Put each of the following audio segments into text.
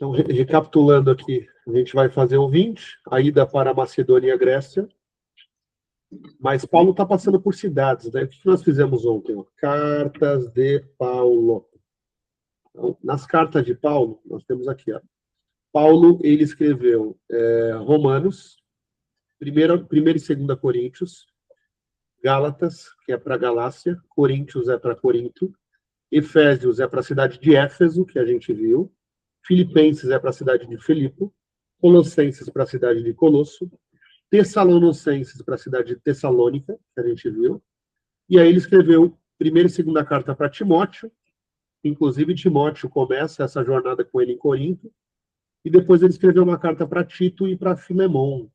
Então, recapitulando aqui, a gente vai fazer o 20, a ida para Macedônia e a Grécia. Mas Paulo está passando por cidades, né? O que nós fizemos ontem? Cartas de Paulo. Então, nas cartas de Paulo, nós temos aqui, ó. Paulo, ele escreveu Romanos, 1ª e 2ª Coríntios, Gálatas, que é para Galácia, Coríntios é para Corinto, Efésios é para a cidade de Éfeso, que a gente viu, Filipenses é para a cidade de Filipo, Colossenses para a cidade de Colosso, Tessalonicenses para a cidade de Tessalônica, que a gente viu, e aí ele escreveu 1ª e 2ª carta para Timóteo, inclusive Timóteo começa essa jornada com ele em Corinto, e depois ele escreveu uma carta para Tito e para Filemon.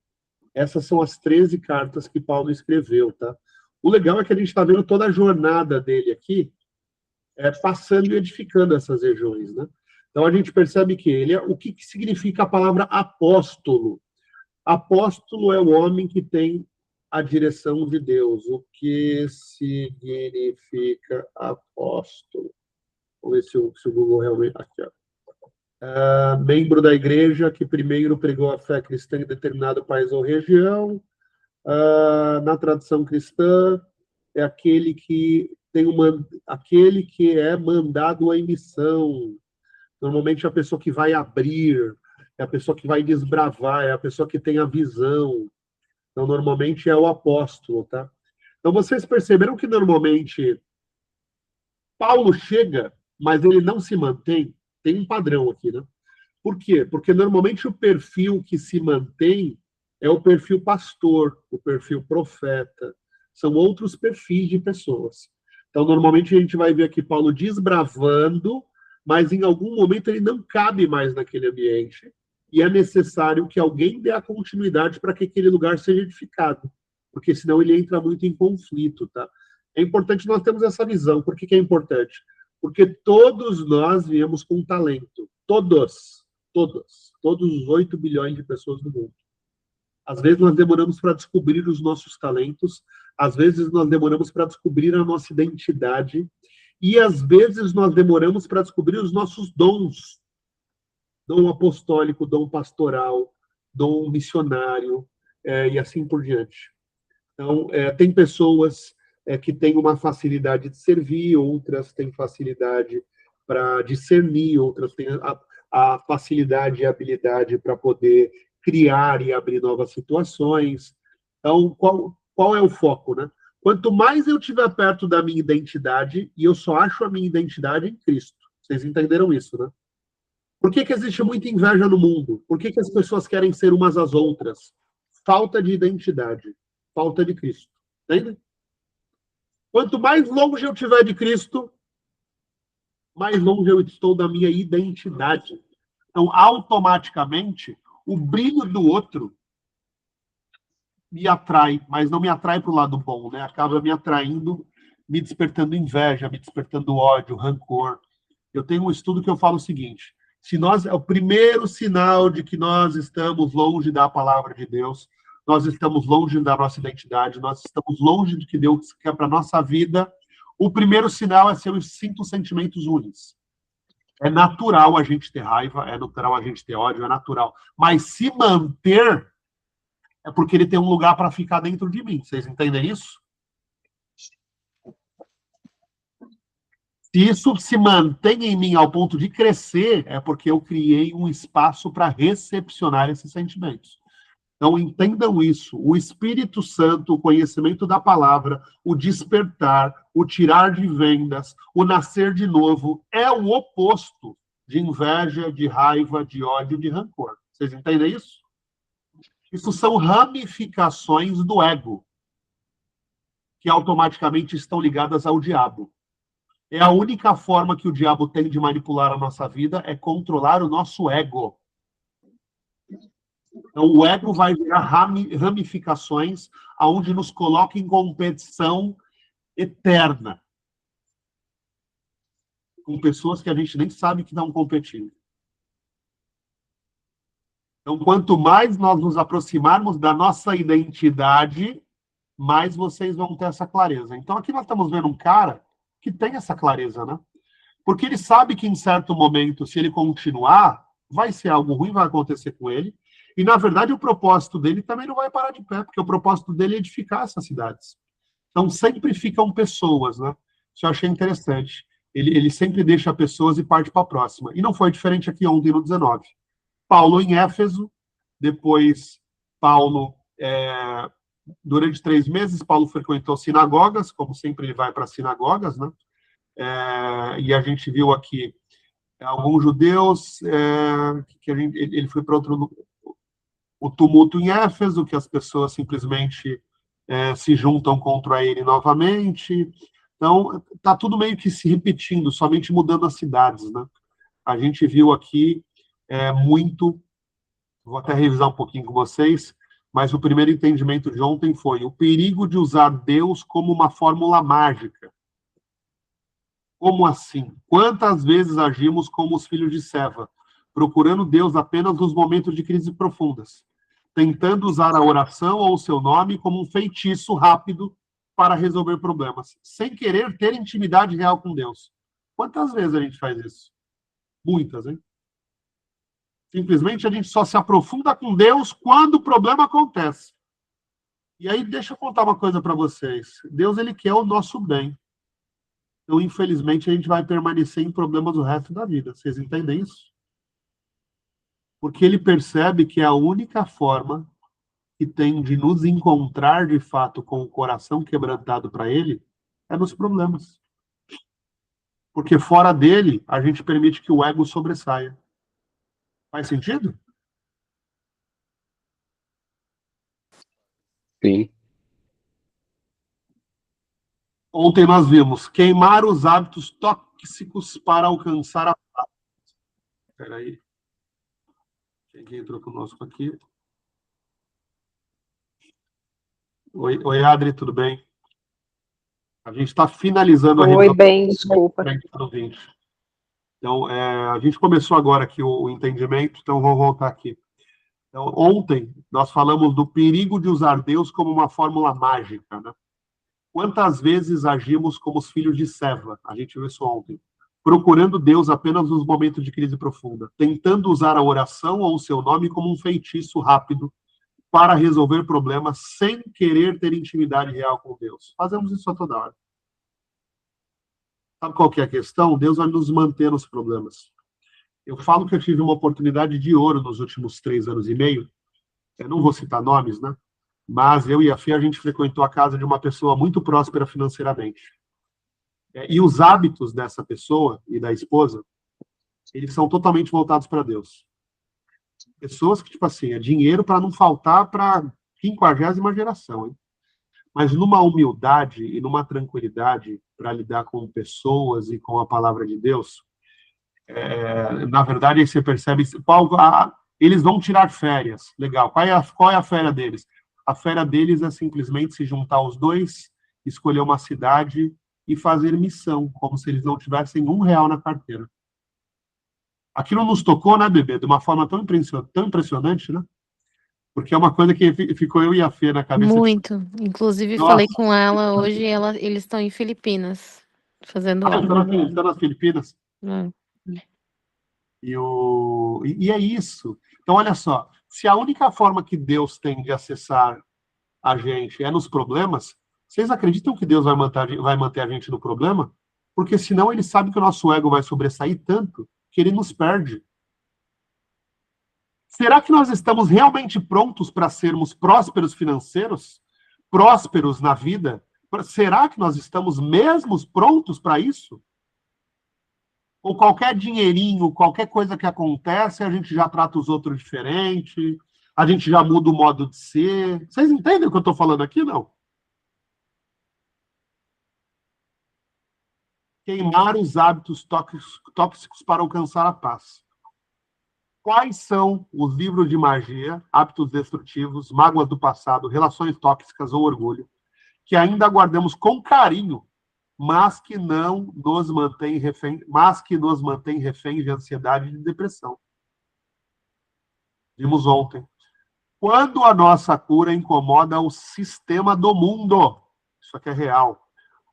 Essas são as 13 cartas que Paulo escreveu, tá? O legal é que a gente está vendo toda a jornada dele aqui, passando e edificando essas regiões, né? Então a gente percebe que ele o que significa a palavra apóstolo? Apóstolo é o homem que tem a direção de Deus. O que significa apóstolo? Vamos ver se o Google realmente... Aqui, ó. Membro da igreja que primeiro pregou a fé cristã em determinado país ou região. Na tradição cristã, é aquele que aquele que é mandado em missão. Normalmente é a pessoa que vai abrir, é a pessoa que vai desbravar, é a pessoa que tem a visão. Então, normalmente é o apóstolo, tá? Então, vocês perceberam que normalmente Paulo chega, mas ele não se mantém? Tem um padrão aqui, né? Por quê? Porque normalmente o perfil que se mantém é o perfil pastor, o perfil profeta. São outros perfis de pessoas. Então, normalmente a gente vai ver aqui Paulo desbravando, mas em algum momento ele não cabe mais naquele ambiente e é necessário que alguém dê a continuidade para que aquele lugar seja edificado, porque senão ele entra muito em conflito, tá? É importante nós termos essa visão. Por que é importante? Porque todos nós viemos com talento. Todos os 8 bilhões de pessoas do mundo. Às vezes nós demoramos para descobrir os nossos talentos, às vezes nós demoramos para descobrir a nossa identidade, e às vezes nós demoramos para descobrir os nossos dons. Dom apostólico, dom pastoral, dom missionário, e assim por diante. Então, tem pessoas que têm uma facilidade de servir, outras têm facilidade para discernir, outras têm a facilidade e habilidade para poder criar e abrir novas situações. Então, qual é o foco, né? Quanto mais eu estiver perto da minha identidade, e eu só acho a minha identidade em Cristo. Vocês entenderam isso, né? Por que existe muita inveja no mundo? Por que as pessoas querem ser umas às outras? Falta de identidade, falta de Cristo. Entende? Quanto mais longe eu estiver de Cristo, mais longe eu estou da minha identidade. Então, automaticamente, o brilho do outro me atrai, mas não me atrai para o lado bom, né? Acaba me atraindo, me despertando inveja, me despertando ódio, rancor. Eu tenho um estudo que eu falo o seguinte: se nós é o primeiro sinal de que nós estamos longe da palavra de Deus, nós estamos longe da nossa identidade, nós estamos longe do que Deus quer para a nossa vida, o primeiro sinal é ser os 5 sentimentos ruins. É natural a gente ter raiva, é natural a gente ter ódio, é natural. Mas se manter, é porque ele tem um lugar para ficar dentro de mim. Vocês entendem isso? Se isso se mantém em mim ao ponto de crescer, é porque eu criei um espaço para recepcionar esses sentimentos. Então, entendam isso. O Espírito Santo, o conhecimento da palavra, o despertar, o tirar de vendas, o nascer de novo, é o oposto de inveja, de raiva, de ódio, de rancor. Vocês entendem isso? Isso são ramificações do ego, que automaticamente estão ligadas ao diabo. É a única forma que o diabo tem de manipular a nossa vida, é controlar o nosso ego. Então, o ego vai virar ramificações aonde nos coloca em competição eterna com pessoas que a gente nem sabe que estão competindo. Então, quanto mais nós nos aproximarmos da nossa identidade, mais vocês vão ter essa clareza. Então, aqui nós estamos vendo um cara que tem essa clareza, né? Porque ele sabe que em certo momento, se ele continuar, vai ser algo ruim, vai acontecer com ele, e, na verdade, o propósito dele também não vai parar de pé, porque o propósito dele é edificar essas cidades. Então, sempre ficam pessoas, né? Isso eu achei interessante. Ele sempre deixa pessoas e parte para a próxima. E não foi diferente aqui ontem, no 19. Paulo em Éfeso, depois Paulo, durante 3 meses, Paulo frequentou sinagogas, como sempre ele vai para sinagogas, né? E a gente viu aqui alguns judeus, ele foi para o tumulto em Éfeso, que as pessoas simplesmente se juntam contra ele novamente. Então, está tudo meio que se repetindo, somente mudando as cidades, né? A gente viu aqui muito, vou até revisar um pouquinho com vocês, mas o primeiro entendimento de ontem foi o perigo de usar Deus como uma fórmula mágica. Como assim? Quantas vezes agimos como os filhos de Seva, procurando Deus apenas nos momentos de crise profundas, tentando usar a oração ou o seu nome como um feitiço rápido para resolver problemas, sem querer ter intimidade real com Deus? Quantas vezes a gente faz isso? Muitas, hein? Simplesmente a gente só se aprofunda com Deus quando o problema acontece. E aí, deixa eu contar uma coisa para vocês. Deus, ele quer o nosso bem. Então, infelizmente, a gente vai permanecer em problemas o resto da vida. Vocês entendem isso? Porque ele percebe que a única forma que tem de nos encontrar, de fato, com o coração quebrantado para ele, é nos problemas. Porque fora dele, a gente permite que o ego sobressaia. Faz sentido? Sim. Ontem nós vimos queimar os hábitos tóxicos para alcançar a paz. Espera aí. Quem entrou conosco aqui? Oi, Adri, tudo bem? A gente está finalizando a revisão. Oi, bem, desculpa. Então, a gente começou agora aqui o entendimento, então vou voltar aqui. Então, ontem nós falamos do perigo de usar Deus como uma fórmula mágica, né? Quantas vezes agimos como os filhos de Seva? A gente viu isso ontem. Procurando Deus apenas nos momentos de crise profunda, tentando usar a oração ou o seu nome como um feitiço rápido para resolver problemas sem querer ter intimidade real com Deus. Fazemos isso a toda hora. Sabe qual que é a questão? Deus vai nos manter nos problemas. Eu falo que eu tive uma oportunidade de ouro nos últimos 3 anos e meio. Eu não vou citar nomes, né? Mas eu e a Fê, a gente frequentou a casa de uma pessoa muito próspera financeiramente. E os hábitos dessa pessoa e da esposa, eles são totalmente voltados para Deus. Pessoas que, tipo assim, é dinheiro para não faltar para a 50ª geração, hein? Mas numa humildade e numa tranquilidade para lidar com pessoas e com a palavra de Deus, na verdade, aí você percebe, eles vão tirar férias. Legal. Qual é a férias deles? A férias deles é simplesmente se juntar os dois, escolher uma cidade e fazer missão, como se eles não tivessem R$1 na carteira. Aquilo nos tocou, né, bebê? De uma forma tão impressionante, né? Porque é uma coisa que ficou eu e a Fê na cabeça. Muito. Inclusive, Nossa. falei com ela hoje e eles estão em Filipinas, fazendo aula. Estão nas Filipinas. É. E é isso. Então, olha só. Se a única forma que Deus tem de acessar a gente é nos problemas, vocês acreditam que Deus vai manter a gente no problema? Porque senão ele sabe que o nosso ego vai sobressair tanto que ele nos perde. Será que nós estamos realmente prontos para sermos prósperos financeiros? Prósperos na vida? Será que nós estamos mesmo prontos para isso? Ou qualquer dinheirinho, qualquer coisa que acontece, a gente já trata os outros diferente, a gente já muda o modo de ser. Vocês entendem o que eu estou falando aqui, não? Queimar os hábitos tóxicos para alcançar a paz. Quais são os livros de magia, hábitos destrutivos, mágoas do passado, relações tóxicas ou orgulho, que ainda guardamos com carinho, mas que nos mantém reféns de ansiedade e de depressão? Vimos ontem. Quando a nossa cura incomoda o sistema do mundo, isso aqui é real.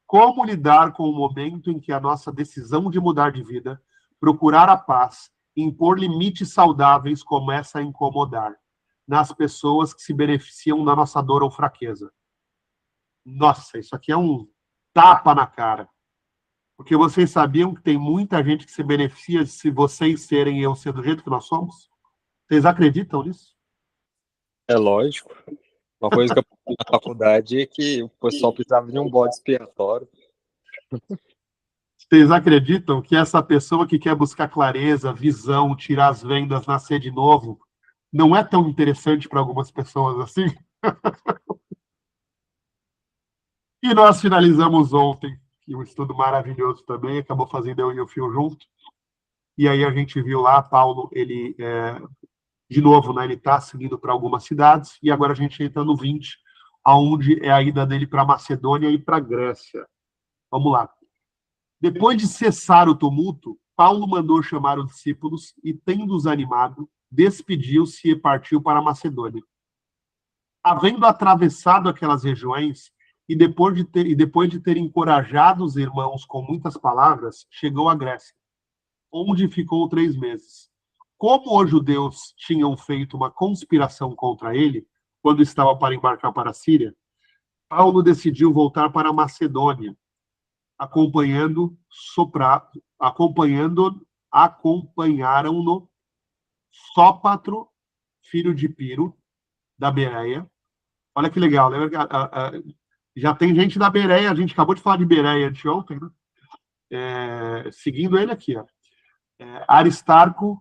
Como lidar com o momento em que a nossa decisão de mudar de vida, procurar a paz, impor limites saudáveis começa a incomodar nas pessoas que se beneficiam da nossa dor ou fraqueza. Nossa, isso aqui é um tapa na cara. Porque vocês sabiam que tem muita gente que se beneficia se vocês serem e eu ser do jeito que nós somos? Vocês acreditam nisso? É lógico. Uma coisa que eu aprendi na faculdade é que o pessoal precisava de um bode expiatório. Vocês acreditam que essa pessoa que quer buscar clareza, visão, tirar as vendas, nascer de novo, não é tão interessante para algumas pessoas assim? E nós finalizamos ontem, um estudo maravilhoso também, acabou fazendo eu e o Fio junto. E aí a gente viu lá, Paulo, ele, de novo, né, ele está seguindo para algumas cidades, e agora a gente entra no 20, aonde é a ida dele para Macedônia e para Grécia. Vamos lá. Depois de cessar o tumulto, Paulo mandou chamar os discípulos e, tendo-os animado, despediu-se e partiu para a Macedônia. Havendo atravessado aquelas regiões, e depois de ter encorajado os irmãos com muitas palavras, chegou à Grécia, onde ficou 3 meses. Como os judeus tinham feito uma conspiração contra ele, quando estava para embarcar para a Síria, Paulo decidiu voltar para a Macedônia, acompanharam-no Sópatro, filho de Piro, da Bereia. Olha que legal, né? Já tem gente da Bereia, a gente acabou de falar de Bereia anteontem, né? Seguindo ele aqui, ó. Aristarco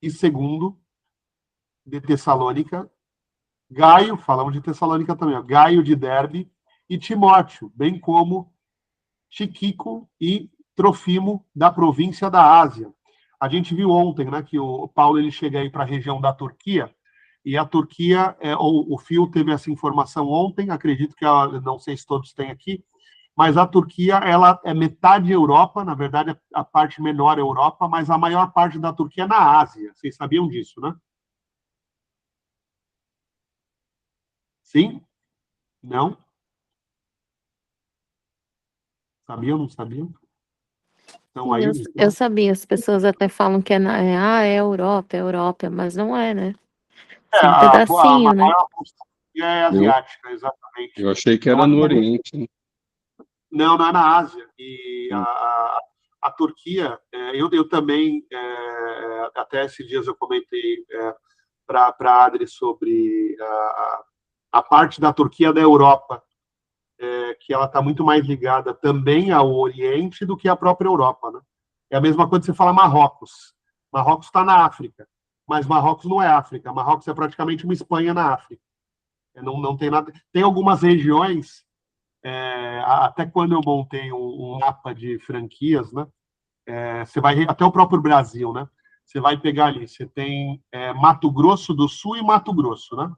e Segundo, de Tessalônica, Gaio, falamos de Tessalônica também, ó, Gaio de Derbe, e Timóteo, bem como Tíquico e Trofimo, da província da Ásia. A gente viu ontem, né, que o Paulo ele chega aí para a região da Turquia, e a Turquia, o Fio teve essa informação ontem, acredito que não sei se todos têm aqui, mas a Turquia, ela é metade Europa, na verdade, a parte menor é Europa, mas a maior parte da Turquia é na Ásia. Vocês sabiam disso, né? Sim? Não? Sabiam, não sabiam? Então, aí, Eu sabia, as pessoas até falam que é Europa, mas não é, né? Só um a pedacinho, né? maior Turquia é asiática, exatamente. Eu achei que era no Oriente, né? Não, não é na Ásia. E a Turquia, eu também, até esses dias eu comentei para a Adri sobre a parte da Turquia da Europa, que ela está muito mais ligada também ao Oriente do que a própria Europa, né? É a mesma coisa que você fala Marrocos. Marrocos está na África, mas Marrocos não é África. Marrocos é praticamente uma Espanha na África. Não tem nada. Tem algumas regiões, até quando eu montei um mapa de franquias, né? Você vai até o próprio Brasil, né? Você vai pegar ali, você tem Mato Grosso do Sul e Mato Grosso, né?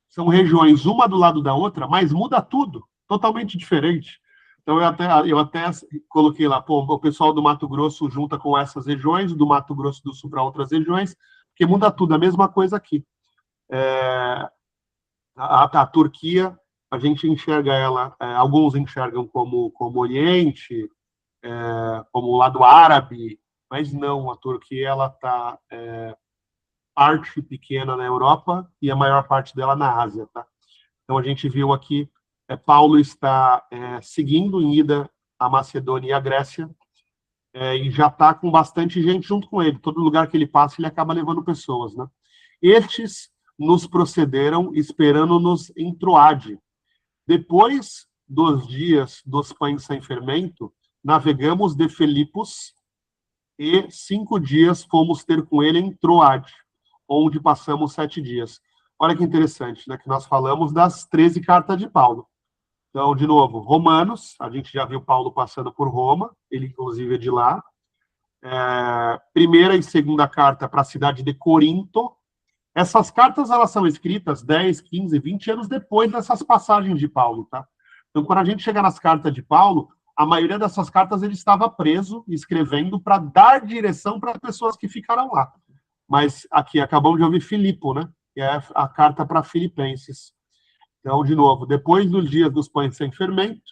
São regiões uma do lado da outra, mas muda tudo, totalmente diferente. Então, eu até coloquei lá, pô, o pessoal do Mato Grosso junta com essas regiões, do Mato Grosso do Sul para outras regiões, porque muda tudo, a mesma coisa aqui. A Turquia, a gente enxerga ela, alguns enxergam como Oriente, como o lado árabe, mas não, a Turquia ela está parte pequena na Europa e a maior parte dela na Ásia, tá? Então a gente viu aqui, Paulo está seguindo em ida à Macedônia e à Grécia, e já está com bastante gente junto com ele. Todo lugar que ele passa, ele acaba levando pessoas, né? Estes nos procederam esperando-nos em Troade. Depois dos dias dos pães sem fermento, navegamos de Filipos e 5 dias fomos ter com ele em Troade, onde passamos 7 dias. Olha que interessante, né? Que nós falamos das 13 cartas de Paulo. Então, de novo, Romanos, a gente já viu Paulo passando por Roma, ele inclusive é de lá. Primeira e segunda carta para a cidade de Corinto. Essas cartas, elas são escritas 10, 15, 20 anos depois dessas passagens de Paulo, tá? Então, quando a gente chega nas cartas de Paulo, a maioria dessas cartas ele estava preso, escrevendo para dar direção para as pessoas que ficaram lá. Mas aqui, acabamos de ouvir Filipo, né? Que é a carta para Filipenses. Então, de novo, depois dos dias dos pães sem fermento,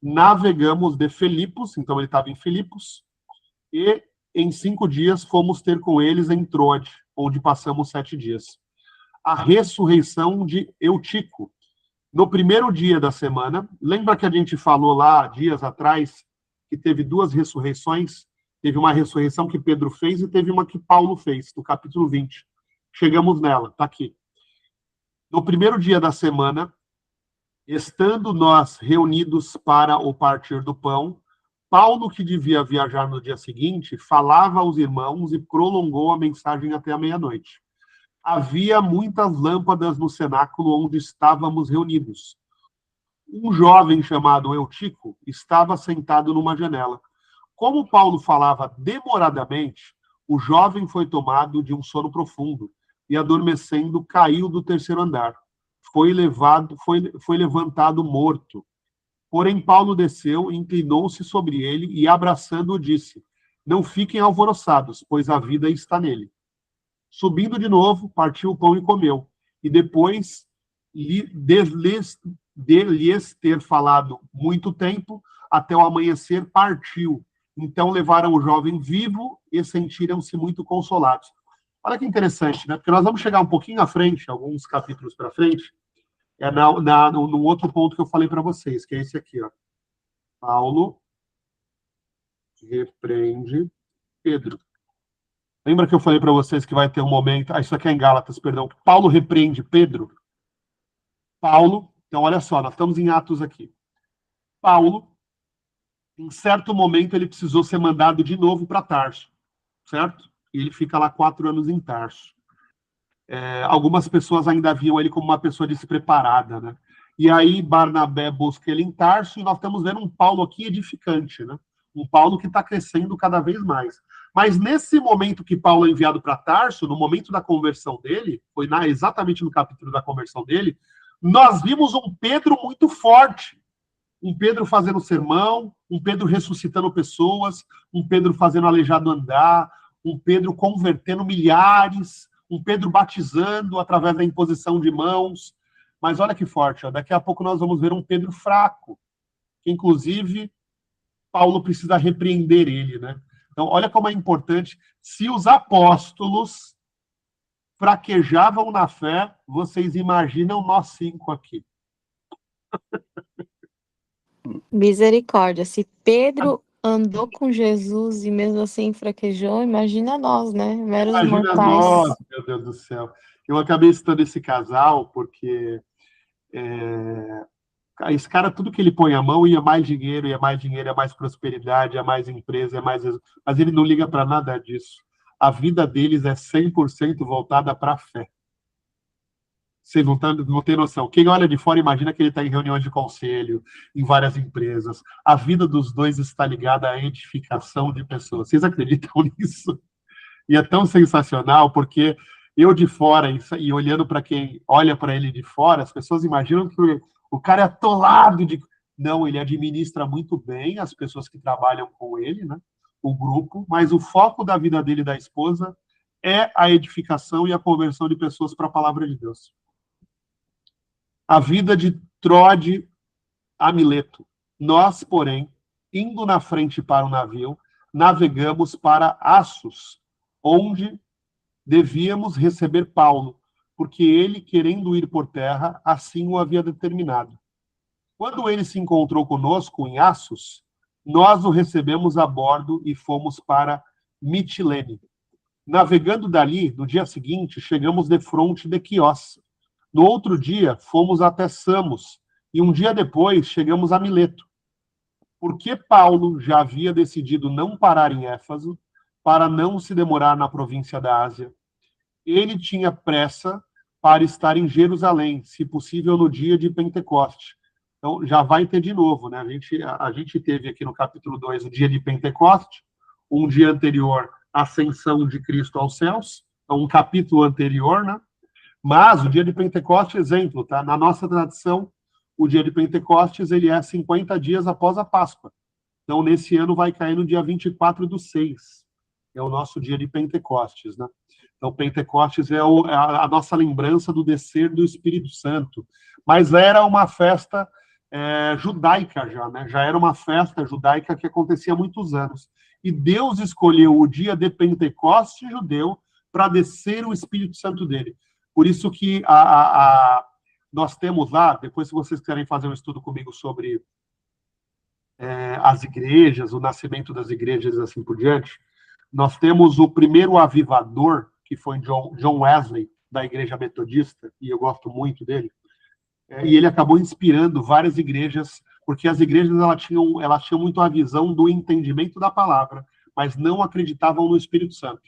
navegamos de Filipos, então ele estava em Filipos, e em 5 dias fomos ter com eles em Troade, onde passamos 7 dias. A ressurreição de Eutico. No primeiro dia da semana, lembra que a gente falou lá, dias atrás, que teve 2 ressurreições? Teve uma ressurreição que Pedro fez e teve uma que Paulo fez, no capítulo 20. Chegamos nela, está aqui. No primeiro dia da semana, estando nós reunidos para o partir do pão, Paulo, que devia viajar no dia seguinte, falava aos irmãos e prolongou a mensagem até a meia-noite. Havia muitas lâmpadas no cenáculo onde estávamos reunidos. Um jovem chamado Eutico estava sentado numa janela. Como Paulo falava demoradamente, o jovem foi tomado de um sono profundo e, adormecendo, caiu do 3º andar. Foi levantado morto. Porém, Paulo desceu, inclinou-se sobre ele e, abraçando-o, disse: não fiquem alvoroçados, pois a vida está nele. Subindo de novo, partiu o pão e comeu. E depois de lhes ter falado muito tempo, até o amanhecer, partiu. Então levaram o jovem vivo e sentiram-se muito consolados. Olha que interessante, né? Porque nós vamos chegar um pouquinho à frente, alguns capítulos para frente, no outro ponto que eu falei para vocês, que é esse aqui, ó. Paulo repreende Pedro. Lembra que eu falei para vocês que vai ter um momento... isso aqui é em Gálatas, perdão. Paulo repreende Pedro. Paulo, então olha só, nós estamos em Atos aqui. Paulo, em certo momento, ele precisou ser mandado de novo para Tarso, certo? E ele fica lá 4 anos em Tarso. Algumas pessoas ainda viam ele como uma pessoa despreparada, né? E aí Barnabé busca ele em Tarso e nós estamos vendo um Paulo aqui edificante, né? Um Paulo que está crescendo cada vez mais. Mas nesse momento que Paulo é enviado para Tarso, no momento da conversão dele, foi exatamente no capítulo da conversão dele, nós vimos um Pedro muito forte. Um Pedro fazendo sermão, um Pedro ressuscitando pessoas, um Pedro fazendo aleijado andar, um Pedro convertendo milhares, um Pedro batizando através da imposição de mãos. Mas olha que forte, ó, daqui a pouco nós vamos ver um Pedro fraco, que inclusive Paulo precisa repreender ele, né? Então, olha como é importante. Se os apóstolos fraquejavam na fé, vocês imaginam nós 5 aqui. Misericórdia. Se Pedro andou com Jesus e mesmo assim fraquejou, imagina nós, né? Meros Imagina mortais. nós, meu Deus do céu. Eu acabei citando esse casal porque esse cara, tudo que ele põe a mão, ia mais dinheiro, ia mais dinheiro, ia mais prosperidade, ia mais empresa, ia mais... Mas ele não liga para nada disso. A vida deles é 100% voltada para a fé. Vocês não têm noção. Quem olha de fora imagina que ele está em reuniões de conselho, em várias empresas. A vida dos dois está ligada à edificação de pessoas. Vocês acreditam nisso? E é tão sensacional, porque eu de fora, e olhando para quem olha para ele de fora, as pessoas imaginam que o cara é atolado de... Não, ele administra muito bem as pessoas que trabalham com ele, né? O grupo, mas o foco da vida dele e da esposa é a edificação e a conversão de pessoas para a palavra de Deus. A vida de Troade a Mileto. Nós, porém, indo na frente para o navio, navegamos para Assos, onde devíamos receber Paulo, porque ele, querendo ir por terra, assim o havia determinado. Quando ele se encontrou conosco em Assos, nós o recebemos a bordo e fomos para Mitilene. Navegando dali, no dia seguinte, chegamos defronte de Quios. No outro dia, fomos até Samos, e um dia depois chegamos a Mileto. Porque Paulo já havia decidido não parar em Éfeso, para não se demorar na província da Ásia. Ele tinha pressa para estar em Jerusalém, se possível no dia de Pentecoste. Então, já vai ter de novo, né? A gente teve aqui no capítulo 2 o dia de Pentecoste, um dia anterior, a ascensão de Cristo aos céus, então um capítulo anterior, né? Mas o dia de Pentecostes, exemplo, tá? Na nossa tradição, o dia de Pentecostes, ele é 50 dias após a Páscoa. Então, nesse ano, vai cair no dia 24/6. É o nosso dia de Pentecostes, né? Então, Pentecostes é a nossa lembrança do descer do Espírito Santo. Mas era uma festa judaica já, né? Já era uma festa judaica que acontecia há muitos anos. e Deus escolheu o dia de Pentecostes judeu para descer o Espírito Santo dele. Por isso que nós temos lá, depois se vocês quiserem fazer um estudo comigo sobre as igrejas, o nascimento das igrejas e assim por diante, nós temos o primeiro avivador, que foi John Wesley, da Igreja Metodista, e eu gosto muito dele, e ele acabou inspirando várias igrejas, porque as igrejas elas tinham muito a visão do entendimento da palavra, mas não acreditavam no Espírito Santo.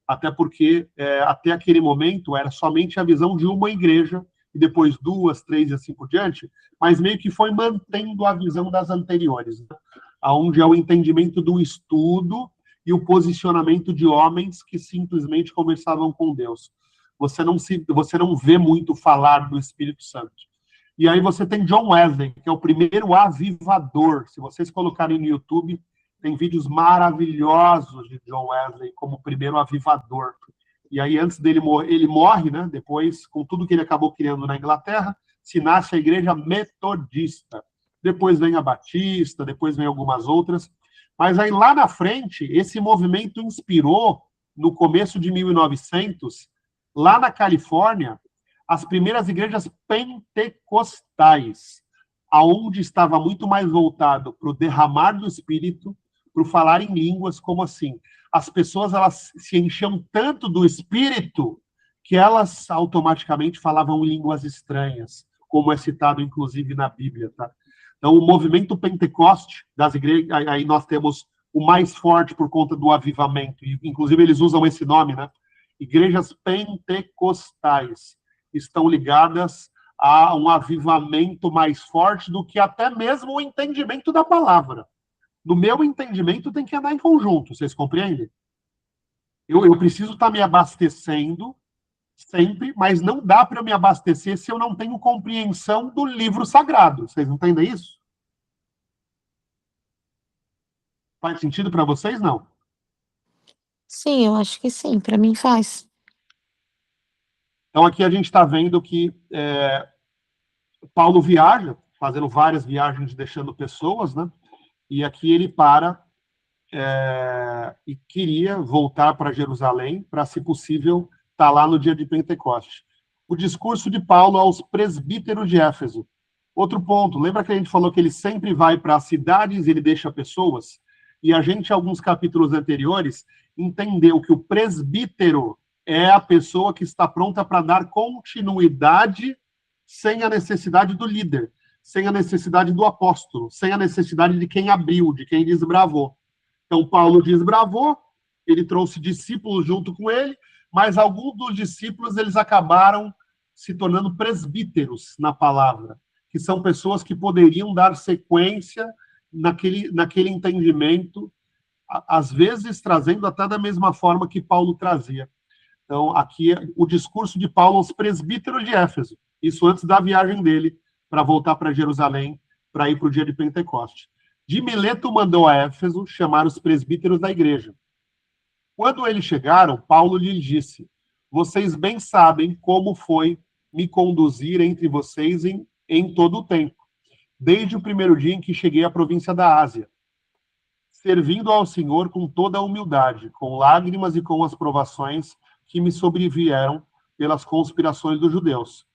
Até porque, até aquele momento, era somente a visão de uma igreja, e depois 2, 3 e assim por diante, mas meio que foi mantendo a visão das anteriores, né? Onde é o entendimento do estudo e o posicionamento de homens que simplesmente conversavam com Deus. Você não vê muito falar do Espírito Santo. E aí você tem John Wesley, que é o primeiro avivador. Se vocês colocarem no YouTube, tem vídeos maravilhosos de John Wesley como primeiro avivador. E aí, antes dele morrer, ele morre, né? Depois, com tudo que ele acabou criando na Inglaterra, se nasce a igreja metodista. Depois vem a batista, depois vem algumas outras. Mas aí, lá na frente, esse movimento inspirou, no começo de 1900, lá na Califórnia, as primeiras igrejas pentecostais, aonde estava muito mais voltado para o derramar do Espírito, para o falar em línguas, como assim? As pessoas elas se enchiam tanto do Espírito que elas automaticamente falavam línguas estranhas, como é citado, inclusive, na Bíblia, tá? Então, o movimento Pentecoste das igrejas, aí nós temos o mais forte por conta do avivamento, e, inclusive, eles usam esse nome, né? Igrejas pentecostais estão ligadas a um avivamento mais forte do que até mesmo o entendimento da palavra. No meu entendimento, tem que andar em conjunto, vocês compreendem? Eu preciso estar me abastecendo sempre, mas não dá para eu me abastecer se eu não tenho compreensão do livro sagrado. Vocês entendem isso? Faz sentido para vocês? Não. Sim, eu acho que sim, para mim faz. Então, aqui a gente está vendo que Paulo viaja, fazendo várias viagens, deixando pessoas, né? E aqui ele para e queria voltar para Jerusalém para, se possível, estar lá no dia de Pentecostes. O discurso de Paulo aos presbíteros de Éfeso. Outro ponto, lembra que a gente falou que ele sempre vai para as cidades e ele deixa pessoas? E a gente, em alguns capítulos anteriores, entendeu que o presbítero é a pessoa que está pronta para dar continuidade sem a necessidade do líder, sem a necessidade do apóstolo, sem a necessidade de quem abriu, de quem desbravou. Então, Paulo desbravou, ele trouxe discípulos junto com ele, mas alguns dos discípulos, eles acabaram se tornando presbíteros na palavra, que são pessoas que poderiam dar sequência naquele entendimento, às vezes trazendo até da mesma forma que Paulo trazia. Então, aqui é o discurso de Paulo aos presbíteros de Éfeso, isso antes da viagem dele para voltar para Jerusalém, para ir para o dia de Pentecostes. De Mileto mandou a Éfeso chamar os presbíteros da igreja. Quando eles chegaram, Paulo lhes disse: vocês bem sabem como foi me conduzir entre vocês em todo o tempo, desde o primeiro dia em que cheguei à província da Ásia, servindo ao Senhor com toda a humildade, com lágrimas e com as provações que me sobrevieram pelas conspirações dos judeus.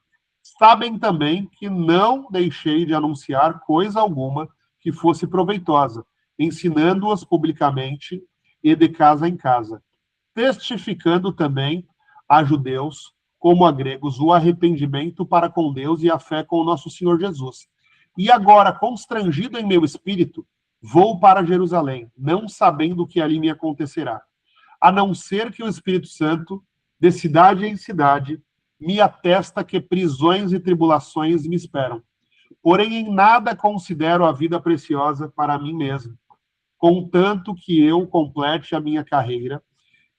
Sabem também que não deixei de anunciar coisa alguma que fosse proveitosa, ensinando-as publicamente e de casa em casa, testificando também a judeus como a gregos o arrependimento para com Deus e a fé com o nosso Senhor Jesus. E agora, constrangido em meu espírito, vou para Jerusalém, não sabendo o que ali me acontecerá, a não ser que o Espírito Santo, de cidade em cidade, me atesta que prisões e tribulações me esperam. Porém, em nada considero a vida preciosa para mim mesmo, contanto que eu complete a minha carreira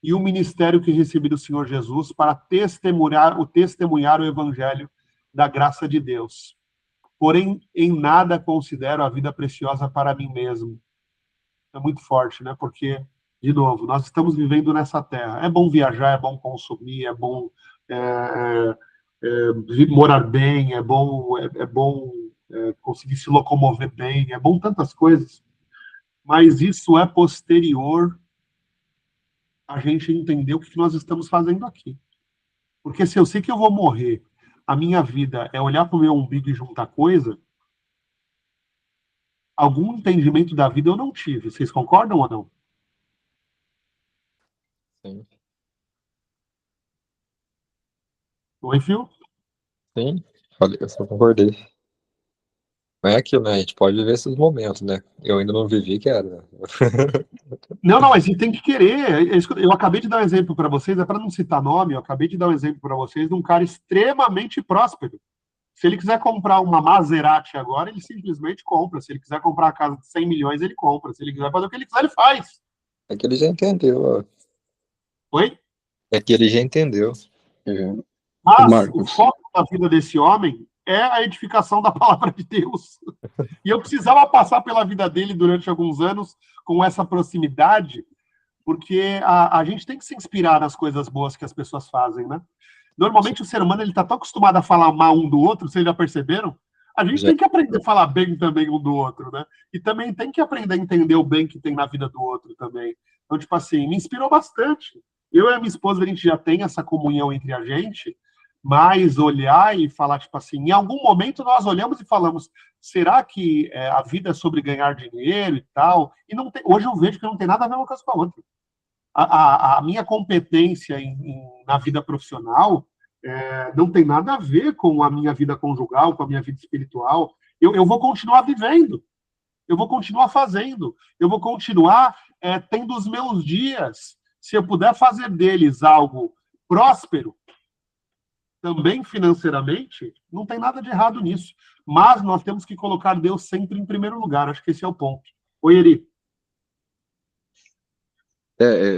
e o ministério que recebi do Senhor Jesus para testemunhar o evangelho da graça de Deus. Porém, em nada considero a vida preciosa para mim mesmo. É muito forte, né? Porque, de novo, nós estamos vivendo nessa terra. É bom viajar, é bom consumir, é bom morar bem, é bom conseguir se locomover bem, é bom tantas coisas. mas isso é posterior a gente entender o que nós estamos fazendo aqui. Porque se eu sei que eu vou morrer, a minha vida é olhar para o meu umbigo e juntar coisa, algum entendimento da vida eu não tive. Vocês concordam ou não? Sim. Oi, Phil? Sim, falei, eu só concordei. Mas é aquilo, né? A gente pode viver esses momentos, né? Eu ainda não vivi, quero. Não, mas você tem que querer. Eu acabei de dar um exemplo para vocês, é para não citar nome, eu acabei de dar um exemplo para vocês de um cara extremamente próspero. Se ele quiser comprar uma Maserati agora, ele simplesmente compra. Se ele quiser comprar a casa de 100 milhões, ele compra. Se ele quiser fazer o que ele quiser, ele faz. É que ele já entendeu, ó. Oi? É que ele já entendeu. Mas Marcos. o foco da vida desse homem é a edificação da palavra de Deus. E eu precisava passar pela vida dele durante alguns anos com essa proximidade, porque a gente tem que se inspirar nas coisas boas que as pessoas fazem, né? Normalmente o ser humano ele está tão acostumado a falar mal um do outro, vocês já perceberam? A gente tem que aprender a falar bem também um do outro, né? E também tem que aprender a entender o bem que tem na vida do outro também. Então, tipo assim, me inspirou bastante. Eu e a minha esposa, a gente já tem essa comunhão entre a gente, mas olhar e falar, tipo assim, em algum momento nós olhamos e falamos, será que a vida é sobre ganhar dinheiro e tal? E não tem, hoje eu vejo que não tem nada a ver uma coisa com a outra. A minha competência na vida profissional não tem nada a ver com a minha vida conjugal, com a minha vida espiritual. Eu vou continuar vivendo, eu vou continuar fazendo, eu vou continuar tendo os meus dias. Se eu puder fazer deles algo próspero, também financeiramente, não tem nada de errado nisso. Mas nós temos que colocar Deus sempre em primeiro lugar. Acho que esse é o ponto. Oi, Eri.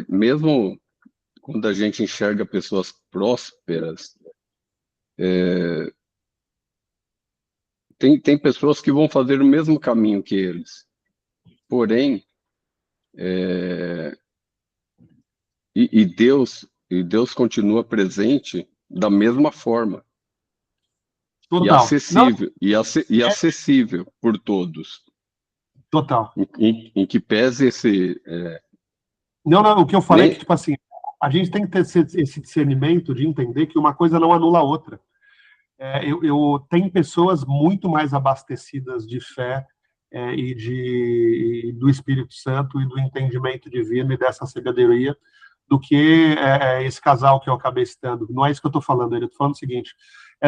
Mesmo quando a gente enxerga pessoas prósperas, tem pessoas que vão fazer o mesmo caminho que eles. Porém, e Deus continua presente da mesma forma. Total. E acessível, e acessível por todos. Total. Em que pese esse... Não, o que eu falei é que, tipo assim, a gente tem que ter esse discernimento de entender que uma coisa não anula a outra. Eu tenho pessoas muito mais abastecidas de fé e do Espírito Santo e do entendimento divino e dessa sabedoria do que esse casal que eu acabei citando. Não é isso que eu estou falando, eu estou falando o seguinte,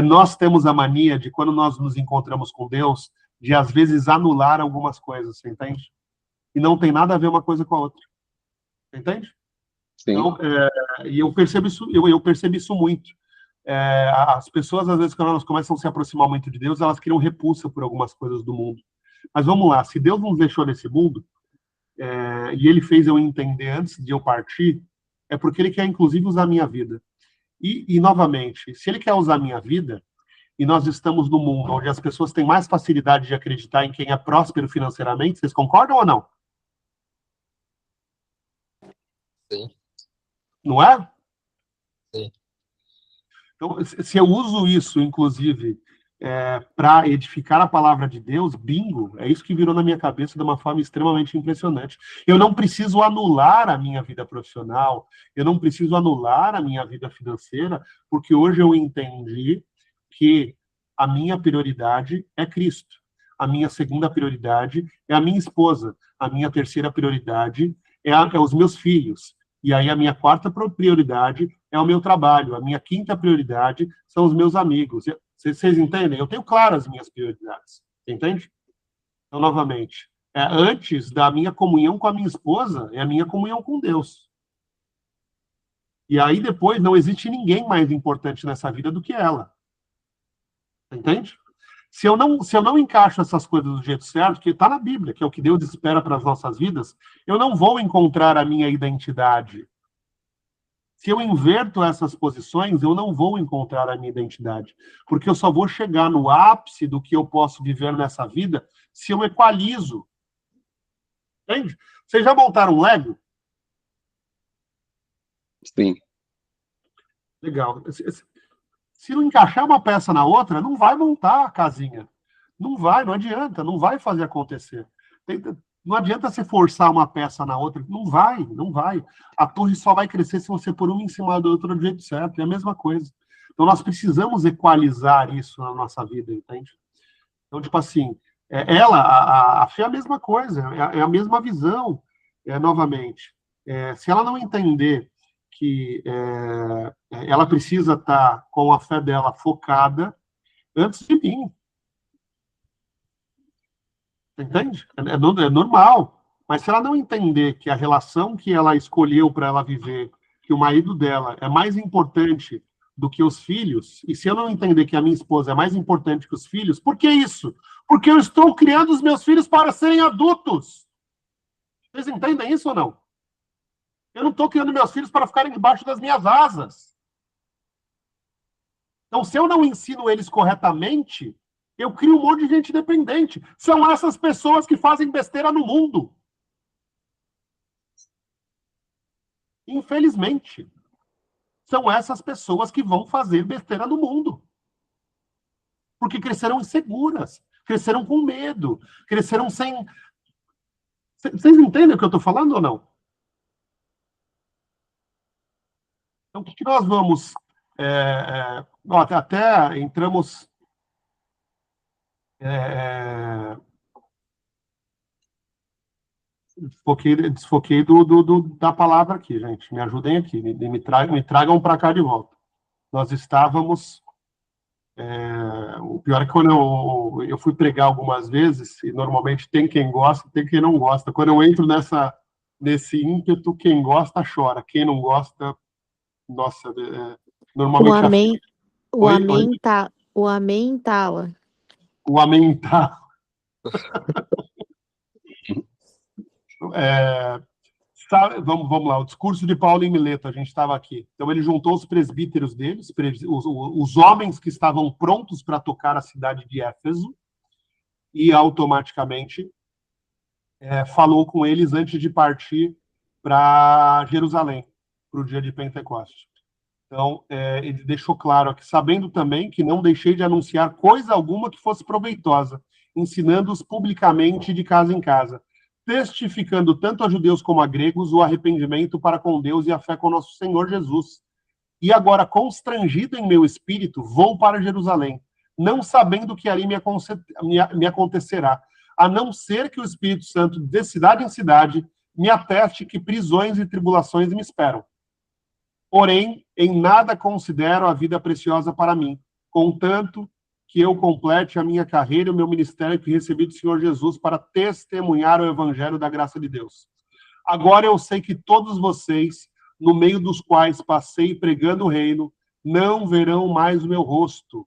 nós temos a mania de, quando nós nos encontramos com Deus, de, às vezes, anular algumas coisas, você entende? E não tem nada a ver uma coisa com a outra. Entende? Sim. Então, e eu percebo isso muito. As pessoas, às vezes, quando elas começam a se aproximar muito de Deus, elas criam repulsa por algumas coisas do mundo. Mas vamos lá, se Deus nos deixou nesse mundo, e Ele fez eu entender antes de eu partir, é porque Ele quer, inclusive, usar a minha vida. E, novamente, se Ele quer usar a minha vida, e nós estamos num mundo onde as pessoas têm mais facilidade de acreditar em quem é próspero financeiramente, vocês concordam ou não? Sim. Não é? Sim. Então, se eu uso isso, inclusive, para edificar a palavra de Deus, bingo, é isso que virou na minha cabeça de uma forma extremamente impressionante. Eu não preciso anular a minha vida profissional, eu não preciso anular a minha vida financeira, porque hoje eu entendi que a minha prioridade é Cristo. A minha segunda prioridade é a minha esposa. A minha terceira prioridade é os meus filhos. E aí a minha quarta prioridade é o meu trabalho. A minha quinta prioridade são os meus amigos. Vocês entendem? Eu tenho claras as minhas prioridades. Entende? Então, novamente, antes da minha comunhão com a minha esposa, é a minha comunhão com Deus. E aí depois não existe ninguém mais importante nessa vida do que ela. Entende? Se eu não encaixo essas coisas do jeito certo, que está na Bíblia, que é o que Deus espera para as nossas vidas, eu não vou encontrar a minha identidade. Se eu inverto essas posições, eu não vou encontrar a minha identidade. Porque eu só vou chegar no ápice do que eu posso viver nessa vida se eu equalizo. Entende? Vocês já montaram um Lego? Sim. Legal. Se não encaixar uma peça na outra, não vai montar a casinha. Não adianta, não vai fazer acontecer. Não adianta você forçar uma peça na outra. Não vai, não vai. A torre só vai crescer se você pôr uma em cima da outra do jeito certo. É a mesma coisa. Então, nós precisamos equalizar isso na nossa vida, entende? Então, tipo assim, a fé é a mesma coisa, é a mesma visão, novamente. Se ela não entender que ela precisa estar com a fé dela focada antes de mim. Entende? É normal. Mas se ela não entender que a relação que ela escolheu para ela viver, que o marido dela é mais importante do que os filhos, e se eu não entender que a minha esposa é mais importante que os filhos, por que isso? Porque eu estou criando os meus filhos para serem adultos. Vocês entendem isso ou não? Eu não estou criando meus filhos para ficarem debaixo das minhas asas. Então, se eu não ensino eles corretamente, eu crio um monte de gente dependente. São essas pessoas que fazem besteira no mundo. Infelizmente. São essas pessoas que vão fazer besteira no mundo. Porque cresceram inseguras, cresceram com medo, cresceram sem... Vocês entendem o que eu estou falando ou não? Então, o que nós vamos... até entramos... Desfoquei da palavra aqui, gente. Me ajudem aqui, me tragam para cá de volta. Nós estávamos... o pior é que quando eu fui pregar algumas vezes, e normalmente tem quem gosta, tem quem não gosta. Quando eu entro nesse ímpeto, quem gosta chora. Quem não gosta, nossa, normalmente... O amém entala. O amém tá... Vamos lá, o discurso de Paulo em Mileto, a gente estava aqui. Então, ele juntou os presbíteros deles, os homens que estavam prontos para tocar a cidade de Éfeso, e automaticamente falou com eles antes de partir para Jerusalém, para o dia de Pentecostes. Então, ele deixou claro aqui, sabendo também que não deixei de anunciar coisa alguma que fosse proveitosa, ensinando-os publicamente de casa em casa, testificando tanto a judeus como a gregos o arrependimento para com Deus e a fé com nosso Senhor Jesus. E agora, constrangido em meu espírito, vou para Jerusalém, não sabendo o que ali me acontecerá, a não ser que o Espírito Santo, de cidade em cidade, me ateste que prisões e tribulações me esperam. Porém, em nada considero a vida preciosa para mim, contanto que eu complete a minha carreira e o meu ministério que recebi do Senhor Jesus para testemunhar o evangelho da graça de Deus. Agora eu sei que todos vocês, no meio dos quais passei pregando o reino, não verão mais o meu rosto.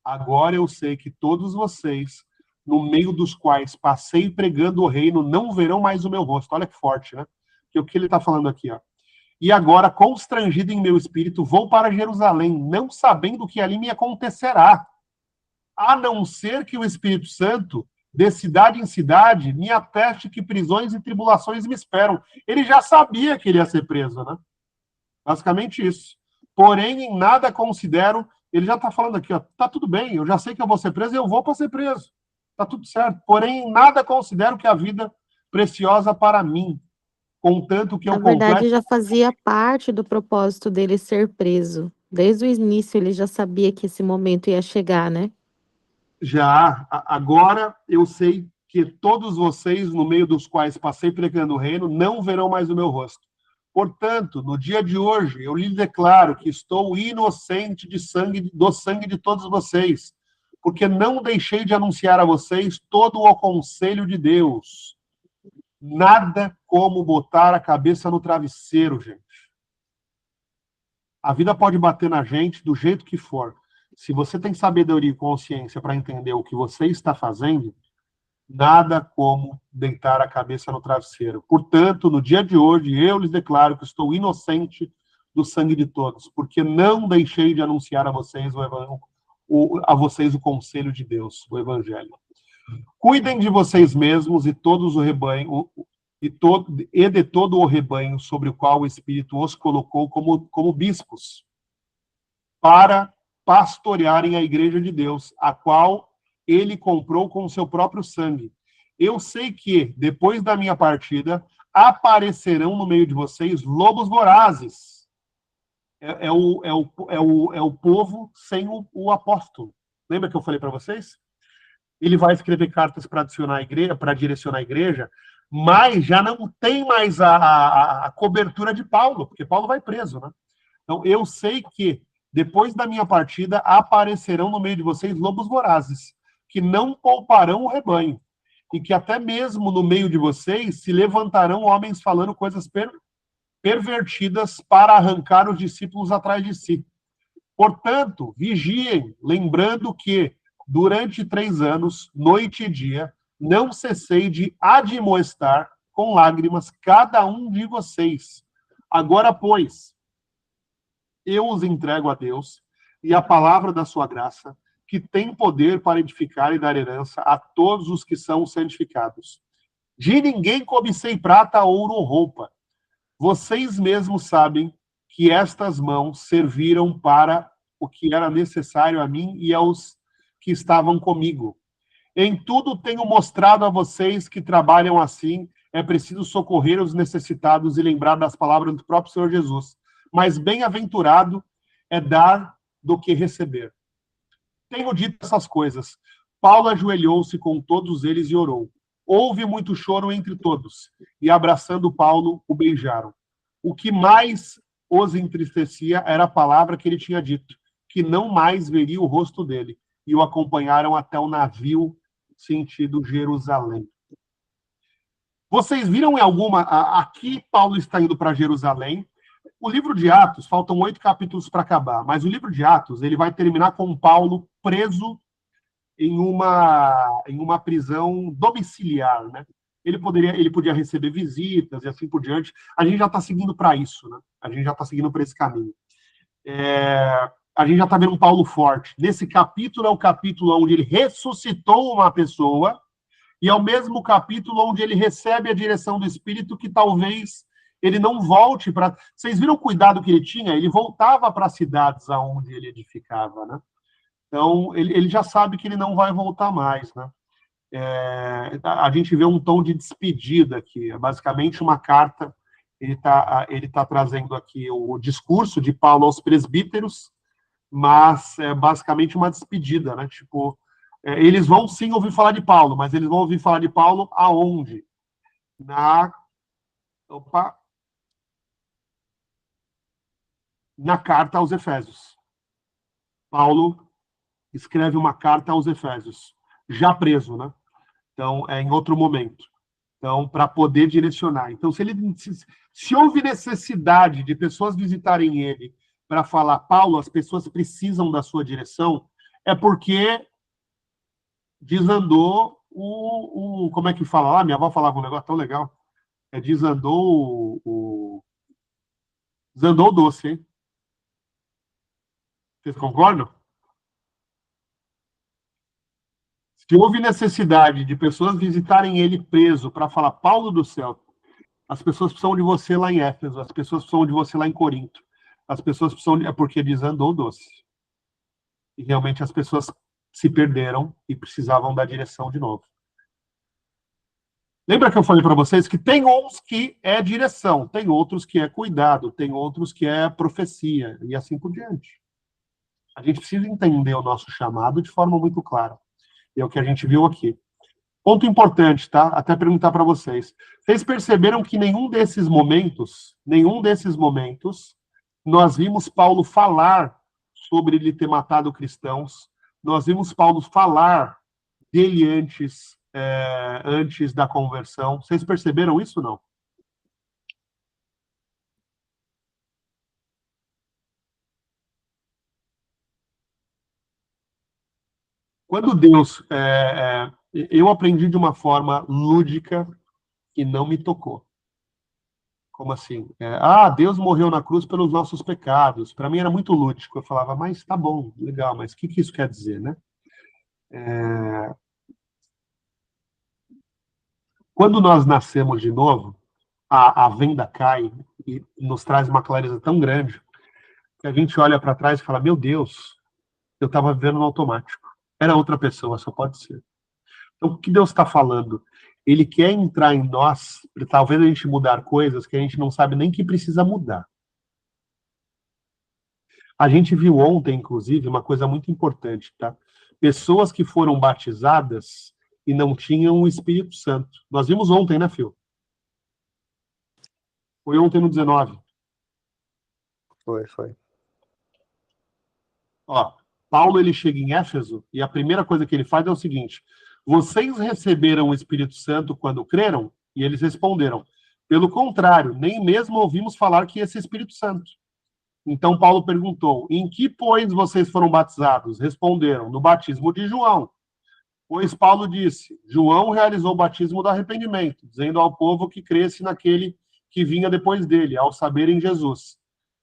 Agora eu sei que todos vocês, no meio dos quais passei pregando o reino, não verão mais o meu rosto. Olha que forte, né? Porque o que ele está falando aqui, ó. E agora, constrangido em meu espírito, vou para Jerusalém, não sabendo o que ali me acontecerá, a não ser que o Espírito Santo, de cidade em cidade, me ateste que prisões e tribulações me esperam. Ele já sabia que ele ia ser preso, né? Basicamente isso. Porém, em nada considero... Ele já está falando aqui, ó, tá tudo bem, eu já sei que eu vou ser preso e eu vou para ser preso. Tá tudo certo. Porém, em nada considero que a vida preciosa para mim, contanto que eu Na verdade, já fazia parte do propósito dele ser preso. Desde o início, ele já sabia que esse momento ia chegar, né? Já, agora eu sei que todos vocês, no meio dos quais passei pregando o reino, não verão mais o meu rosto. Portanto, no dia de hoje, eu lhe declaro que estou inocente do sangue de todos vocês, porque não deixei de anunciar a vocês todo o conselho de Deus. Nada como botar a cabeça no travesseiro, gente. A vida pode bater na gente do jeito que for. Se você tem sabedoria e consciência para entender o que você está fazendo, nada como deitar a cabeça no travesseiro. Portanto, no dia de hoje, eu lhes declaro que estou inocente do sangue de todos, porque não deixei de anunciar a vocês o conselho de Deus, o evangelho. Cuidem de vocês mesmos e todos o rebanho de todo o rebanho sobre o qual o Espírito os colocou como bispos, para pastorearem a igreja de Deus, a qual ele comprou com o seu próprio sangue. Eu sei que, depois da minha partida, aparecerão no meio de vocês lobos vorazes. É o povo sem o apóstolo. Lembra que eu falei para vocês? Ele vai escrever cartas para adicionar a igreja, para direcionar a igreja, mas já não tem mais a cobertura de Paulo, porque Paulo vai preso, né? Então, eu sei que, depois da minha partida, aparecerão no meio de vocês lobos vorazes, que não pouparão o rebanho, e que até mesmo no meio de vocês se levantarão homens falando coisas pervertidas para arrancar os discípulos atrás de si. Portanto, vigiem, lembrando que, durante 3 anos, noite e dia, não cessei de admoestar com lágrimas cada um de vocês. Agora, pois, eu os entrego a Deus e a palavra da sua graça, que tem poder para edificar e dar herança a todos os que são santificados. De ninguém cobicei prata, ouro ou roupa. Vocês mesmos sabem que estas mãos serviram para o que era necessário a mim e aos que estavam comigo. Em tudo tenho mostrado a vocês que trabalham assim, é preciso socorrer os necessitados e lembrar das palavras do próprio Senhor Jesus. Mas bem-aventurado é dar do que receber. Tenho dito essas coisas. Paulo ajoelhou-se com todos eles e orou. Houve muito choro entre todos, e abraçando Paulo, o beijaram. O que mais os entristecia era a palavra que ele tinha dito, que não mais veria o rosto dele, e o acompanharam até o navio sentido Jerusalém. Vocês viram em alguma... Aqui Paulo está indo para Jerusalém. O livro de Atos, faltam 8 capítulos para acabar, mas o livro de Atos ele vai terminar com Paulo preso em uma prisão domiciliar, né? Ele podia receber visitas e assim por diante. A gente já está seguindo para isso, né? A gente já está seguindo para esse caminho. A gente já está vendo um Paulo forte. Nesse capítulo é o capítulo onde ele ressuscitou uma pessoa e é o mesmo capítulo onde ele recebe a direção do Espírito que talvez ele não volte para... Vocês viram o cuidado que ele tinha? Ele voltava para as cidades aonde ele edificava, né? Então, ele já sabe que ele não vai voltar mais, né? A gente vê um tom de despedida aqui. É basicamente uma carta. Ele tá trazendo aqui o discurso de Paulo aos presbíteros, mas é basicamente uma despedida, né? Tipo, eles vão sim ouvir falar de Paulo, mas eles vão ouvir falar de Paulo aonde? Na carta aos Efésios. Paulo escreve uma carta aos Efésios, já preso, né? Então, em outro momento. Então, para poder direcionar. Então, se houve necessidade de pessoas visitarem ele para falar, Paulo, as pessoas precisam da sua direção, é porque desandou como é que fala lá? Minha avó falava um negócio tão legal. Desandou desandou o doce, hein? Vocês concordam? Se houve necessidade de pessoas visitarem ele preso para falar, Paulo do céu, as pessoas precisam de você lá em Éfeso, as pessoas precisam de você lá em Corinto, as pessoas precisam é porque desandou o doce. E realmente as pessoas se perderam e precisavam da direção de novo. Lembra que eu falei para vocês que tem uns que é direção, tem outros que é cuidado, tem outros que é profecia, e assim por diante. A gente precisa entender o nosso chamado de forma muito clara. E é o que a gente viu aqui. Ponto importante, tá? Até perguntar para vocês. Vocês perceberam que nenhum desses momentos, nós vimos Paulo falar sobre ele ter matado cristãos, nós vimos Paulo falar dele antes da conversão. Vocês perceberam isso ou não? Quando Deus... eu aprendi de uma forma lúdica que não me tocou. Como assim? Deus morreu na cruz pelos nossos pecados. Para mim era muito lúdico. Eu falava, mas tá bom, legal, mas o que isso quer dizer, né? Quando nós nascemos de novo, a venda cai e nos traz uma clareza tão grande que a gente olha para trás e fala, meu Deus, eu estava vivendo no automático. Era outra pessoa, só pode ser. Então, o que Deus está falando? ele quer entrar em nós, talvez a gente mudar coisas que a gente não sabe nem que precisa mudar. A gente viu ontem, inclusive, uma coisa muito importante, tá? Pessoas que foram batizadas e não tinham o Espírito Santo. Nós vimos ontem, né, Phil? Foi ontem no 19. Foi. Ó, Paulo, ele chega em Éfeso e a primeira coisa que ele faz é o seguinte: vocês receberam o Espírito Santo quando creram? E eles responderam: pelo contrário, nem mesmo ouvimos falar que esse Espírito Santo. Então Paulo perguntou: em que, pois, vocês foram batizados? Responderam: no batismo de João. Pois Paulo disse: João realizou o batismo do arrependimento, dizendo ao povo que cresce naquele que vinha depois dele, ao saber em Jesus.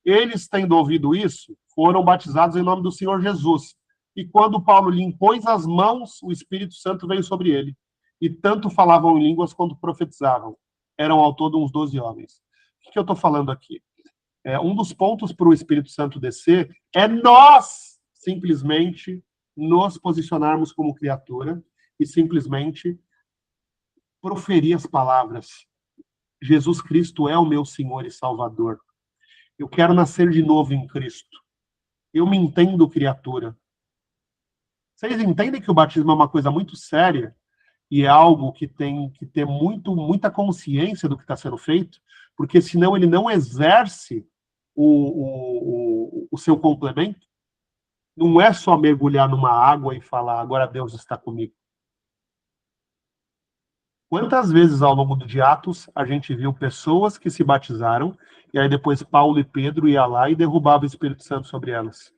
Eles, tendo ouvido isso, foram batizados em nome do Senhor Jesus. E quando Paulo lhe impôs as mãos, o Espírito Santo veio sobre ele. E tanto falavam em línguas quanto profetizavam. Eram ao todo uns 12 homens. O que eu estou falando aqui? Um dos pontos para o Espírito Santo descer é nós, simplesmente, nos posicionarmos como criatura e simplesmente proferir as palavras: Jesus Cristo é o meu Senhor e Salvador. Eu quero nascer de novo em Cristo. Eu me entendo criatura. Vocês entendem que o batismo é uma coisa muito séria e é algo que tem que ter muita consciência do que está sendo feito, porque senão ele não exerce o seu complemento. Não é só mergulhar numa água e falar, agora Deus está comigo. Quantas vezes ao longo de Atos a gente viu pessoas que se batizaram e aí depois Paulo e Pedro iam lá e derrubavam o Espírito Santo sobre elas?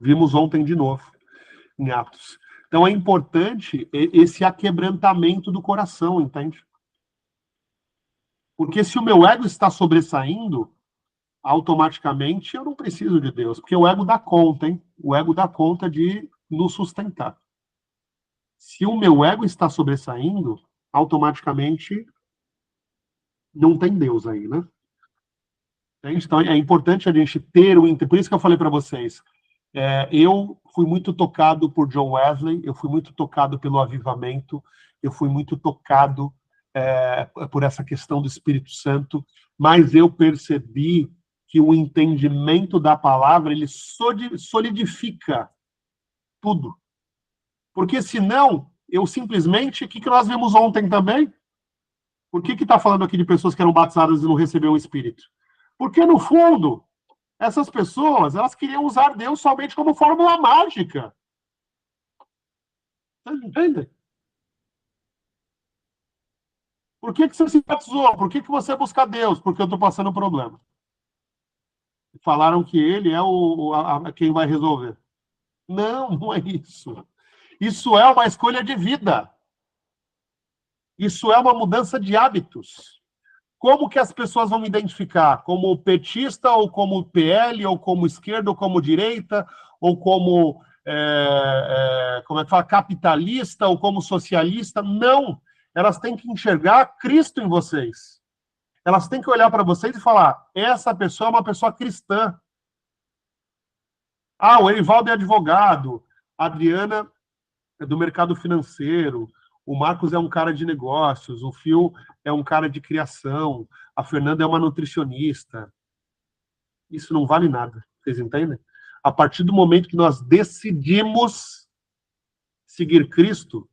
Vimos ontem de novo, em Atos. Então é importante esse aquebrantamento do coração, entende? Porque se o meu ego está sobressaindo, automaticamente eu não preciso de Deus, porque o ego dá conta, hein? O ego dá conta de nos sustentar. Se o meu ego está sobressaindo, automaticamente não tem Deus aí, né? Então é importante a gente ter o... Por isso que eu falei para vocês, eu fui muito tocado por John Wesley, eu fui muito tocado pelo avivamento, eu fui muito tocado por essa questão do Espírito Santo, mas eu percebi que o entendimento da palavra, ele solidifica tudo. Porque senão, eu simplesmente... O que nós vimos ontem também? Por que está falando aqui de pessoas que eram batizadas e não receberam o Espírito? Porque, no fundo, essas pessoas, elas queriam usar Deus somente como fórmula mágica. Vocês entendem? Por que você se batizou? Por que você busca Deus? Porque eu estou passando um problema. Falaram que ele é quem vai resolver. Não, não é isso. Isso é uma escolha de vida. Isso é uma mudança de hábitos. Como que as pessoas vão me identificar? Como petista, ou como PL, ou como esquerda, ou como direita, ou como, como é que fala, capitalista, ou como socialista? Não. Elas têm que enxergar Cristo em vocês. Elas têm que olhar para vocês e falar: essa pessoa é uma pessoa cristã. Ah, o Erivaldo é advogado, a Adriana é do mercado financeiro, o Marcos é um cara de negócios, o Phil é um cara de criação, a Fernanda é uma nutricionista. Isso não vale nada, vocês entendem? A partir do momento que nós decidimos seguir Cristo,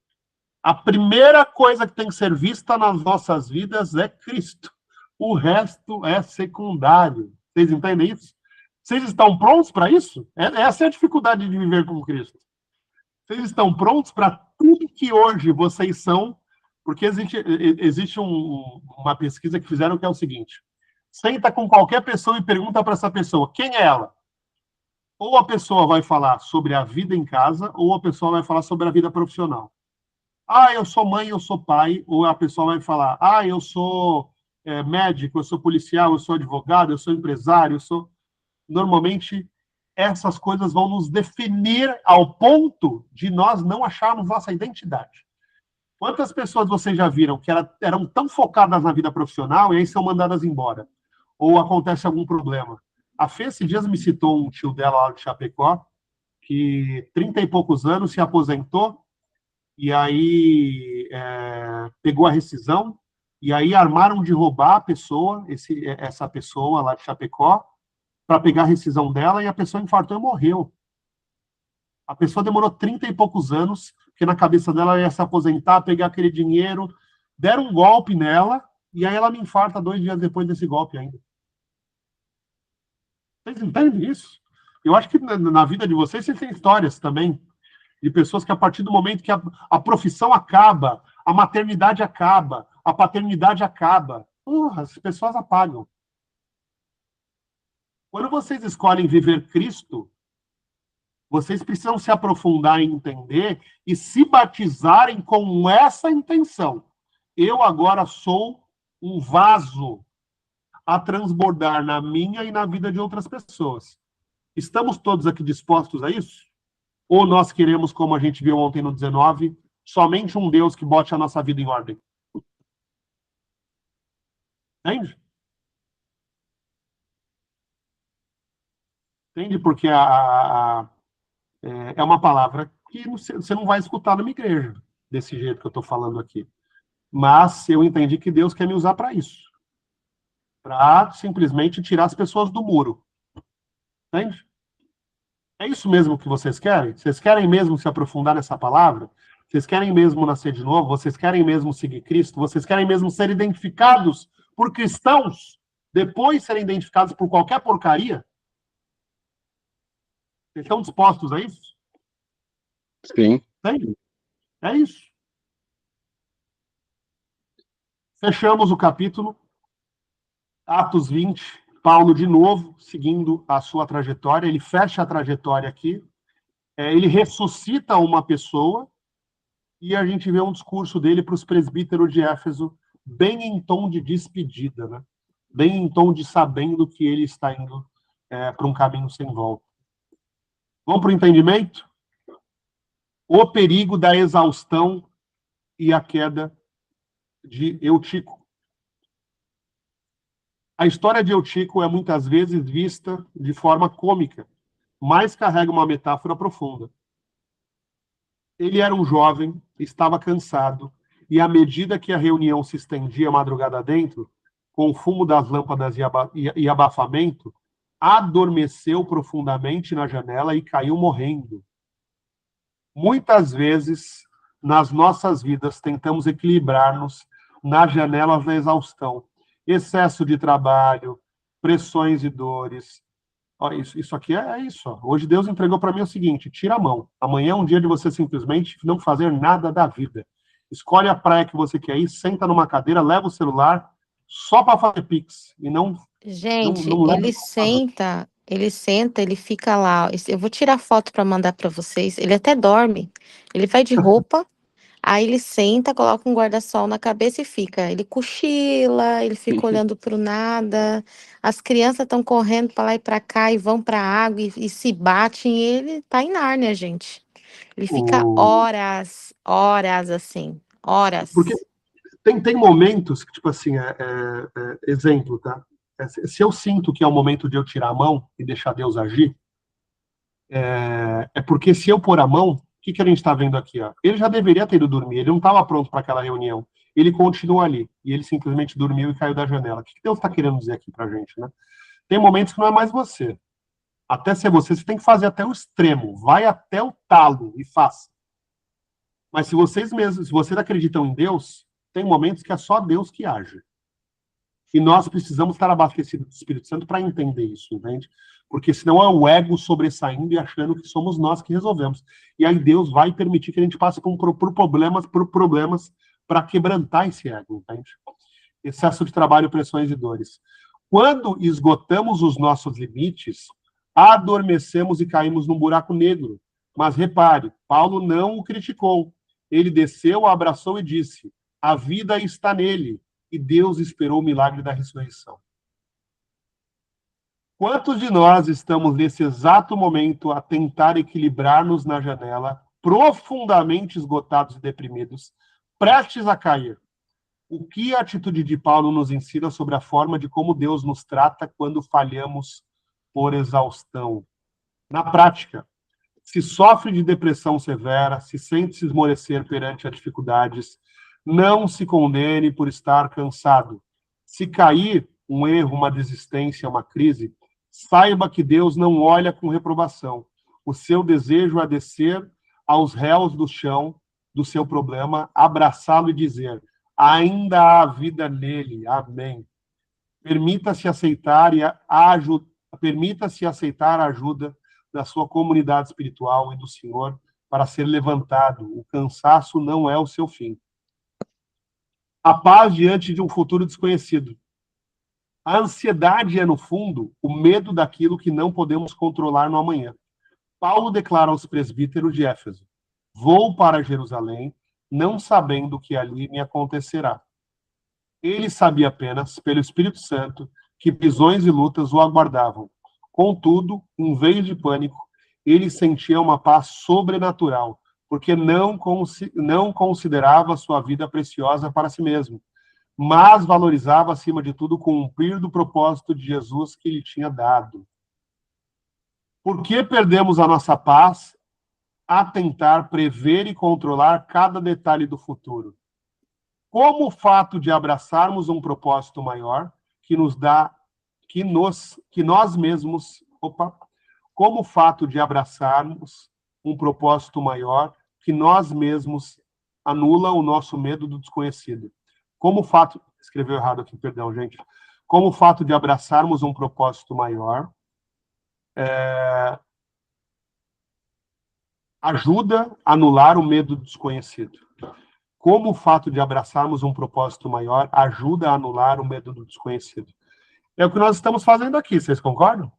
a primeira coisa que tem que ser vista nas nossas vidas é Cristo. O resto é secundário. Vocês entendem isso? Vocês estão prontos para isso? Essa é a dificuldade de viver com Cristo. Vocês estão prontos para tudo que hoje vocês são? Porque existe uma pesquisa que fizeram que é o seguinte: senta com qualquer pessoa e pergunta para essa pessoa, quem é ela? Ou a pessoa vai falar sobre a vida em casa, ou a pessoa vai falar sobre a vida profissional. Ah, eu sou mãe, eu sou pai. Ou a pessoa vai falar, ah, eu sou médico, eu sou policial, eu sou advogado, eu sou empresário, eu sou... Normalmente, essas coisas vão nos definir ao ponto de nós não acharmos nossa identidade. Quantas pessoas vocês já viram que eram tão focadas na vida profissional e aí são mandadas embora? Ou acontece algum problema? A Fê, esses dias, me citou um tio dela lá de Chapecó, que 30 e poucos anos se aposentou e aí pegou a rescisão, e aí armaram de roubar a pessoa, essa pessoa lá de Chapecó, para pegar a rescisão dela, e a pessoa infartou e morreu. A pessoa demorou 30 e poucos anos, porque na cabeça dela ela ia se aposentar, pegar aquele dinheiro, deram um golpe nela, e aí ela me infarta 2 dias depois desse golpe ainda. Vocês entendem isso? Eu acho que na vida de vocês têm histórias também, de pessoas que a partir do momento que a profissão acaba, a maternidade acaba, a paternidade acaba, as pessoas apagam. Quando vocês escolhem viver Cristo, vocês precisam se aprofundar em entender e se batizarem com essa intenção. Eu agora sou um vaso a transbordar na minha e na vida de outras pessoas. Estamos todos aqui dispostos a isso? Ou nós queremos, como a gente viu ontem no 19, somente um Deus que bote a nossa vida em ordem? Entende? Entende? Porque é uma palavra que você não vai escutar numa igreja, desse jeito que eu estou falando aqui. Mas eu entendi que Deus quer me usar para isso. Para simplesmente tirar as pessoas do muro. Entende? É isso mesmo que vocês querem? Vocês querem mesmo se aprofundar nessa palavra? Vocês querem mesmo nascer de novo? Vocês querem mesmo seguir Cristo? Vocês querem mesmo ser identificados por cristãos, depois serem identificados por qualquer porcaria? Vocês estão dispostos a isso? Sim. Entende? É isso. Fechamos o capítulo. Atos 20, Paulo de novo, seguindo a sua trajetória, ele fecha a trajetória aqui, ele ressuscita uma pessoa, e a gente vê um discurso dele para os presbíteros de Éfeso, bem em tom de despedida, né? Bem em tom de sabendo que ele está indo para um caminho sem volta. Vamos para o entendimento? O perigo da exaustão e a queda de Eutico. A história de Eutico é muitas vezes vista de forma cômica, mas carrega uma metáfora profunda. Ele era um jovem, estava cansado, e à medida que a reunião se estendia madrugada dentro, com o fumo das lâmpadas e abafamento, adormeceu profundamente na janela e caiu morrendo. Muitas vezes, nas nossas vidas, tentamos equilibrar-nos nas janelas da exaustão. Excesso de trabalho, pressões e dores. Isso aqui é isso. Hoje Deus entregou para mim o seguinte: tira a mão. Amanhã é um dia de você simplesmente não fazer nada da vida. Escolhe a praia que você quer ir, senta numa cadeira, leva o celular só para fazer pix. E não. Gente, não leva ele senta, ele fica lá. Eu vou tirar foto para mandar para vocês. Ele até dorme. Ele vai de roupa. Aí ele senta, coloca um guarda-sol na cabeça e fica. Ele cochila, ele fica olhando para o nada. As crianças estão correndo para lá e para cá e vão para a água e se batem. E ele tá em Nárnia, gente. Ele fica horas assim, horas. Porque tem momentos que, tipo assim, exemplo, tá? Se eu sinto que é o momento de eu tirar a mão e deixar Deus agir, porque se eu pôr a mão, o que a gente está vendo aqui? Ó? Ele já deveria ter ido dormir, ele não estava pronto para aquela reunião. Ele continua ali, e ele simplesmente dormiu e caiu da janela. O que Deus está querendo dizer aqui para a gente, né? Tem momentos que não é mais você. Até ser você tem que fazer até o extremo. Vai até o talo e faça. Mas se vocês acreditam em Deus, tem momentos que é só Deus que age. E nós precisamos estar abastecidos do Espírito Santo para entender isso, entende? Porque senão é o ego sobressaindo e achando que somos nós que resolvemos. E aí Deus vai permitir que a gente passe por problemas para quebrantar esse ego, entende? Excesso de trabalho, pressões e dores. Quando esgotamos os nossos limites, adormecemos e caímos num buraco negro. Mas repare, Paulo não o criticou. Ele desceu, abraçou e disse: a vida está nele. E Deus esperou o milagre da ressurreição. Quantos de nós estamos nesse exato momento a tentar equilibrar-nos na janela, profundamente esgotados e deprimidos, prestes a cair? O que a atitude de Paulo nos ensina sobre a forma de como Deus nos trata quando falhamos por exaustão? Na prática, Se sofre de depressão severa, se sente se esmorecer perante as dificuldades, não se condene por estar cansado. Se cair um erro, uma desistência, uma crise, saiba que Deus não olha com reprovação. O seu desejo é descer aos réus do chão do seu problema, abraçá-lo e dizer: ainda há vida nele. Amém. Permita-se aceitar a ajuda da sua comunidade espiritual e do Senhor para ser levantado. O cansaço não é o seu fim. A paz diante de um futuro desconhecido. A ansiedade é, no fundo, o medo daquilo que não podemos controlar no amanhã. Paulo declara aos presbíteros de Éfeso: vou para Jerusalém, não sabendo o que ali me acontecerá. Ele sabia apenas, pelo Espírito Santo, que prisões e lutas o aguardavam. Contudo, em vez de pânico, ele sentia uma paz sobrenatural, porque não considerava sua vida preciosa para si mesmo, mas valorizava, acima de tudo, o cumprir do propósito de Jesus que lhe tinha dado. Por que perdemos a nossa paz a tentar prever e controlar cada detalhe do futuro? Como o fato de abraçarmos um propósito maior que nos dá, que nós mesmos, como o fato de abraçarmos um propósito maior que nós mesmos anula o nosso medo do desconhecido. Como o fato, escreveu errado aqui, perdão, gente. Como o fato de abraçarmos um propósito maior ajuda a anular o medo do desconhecido. Como o fato de abraçarmos um propósito maior ajuda a anular o medo do desconhecido. É o que nós estamos fazendo aqui, vocês concordam?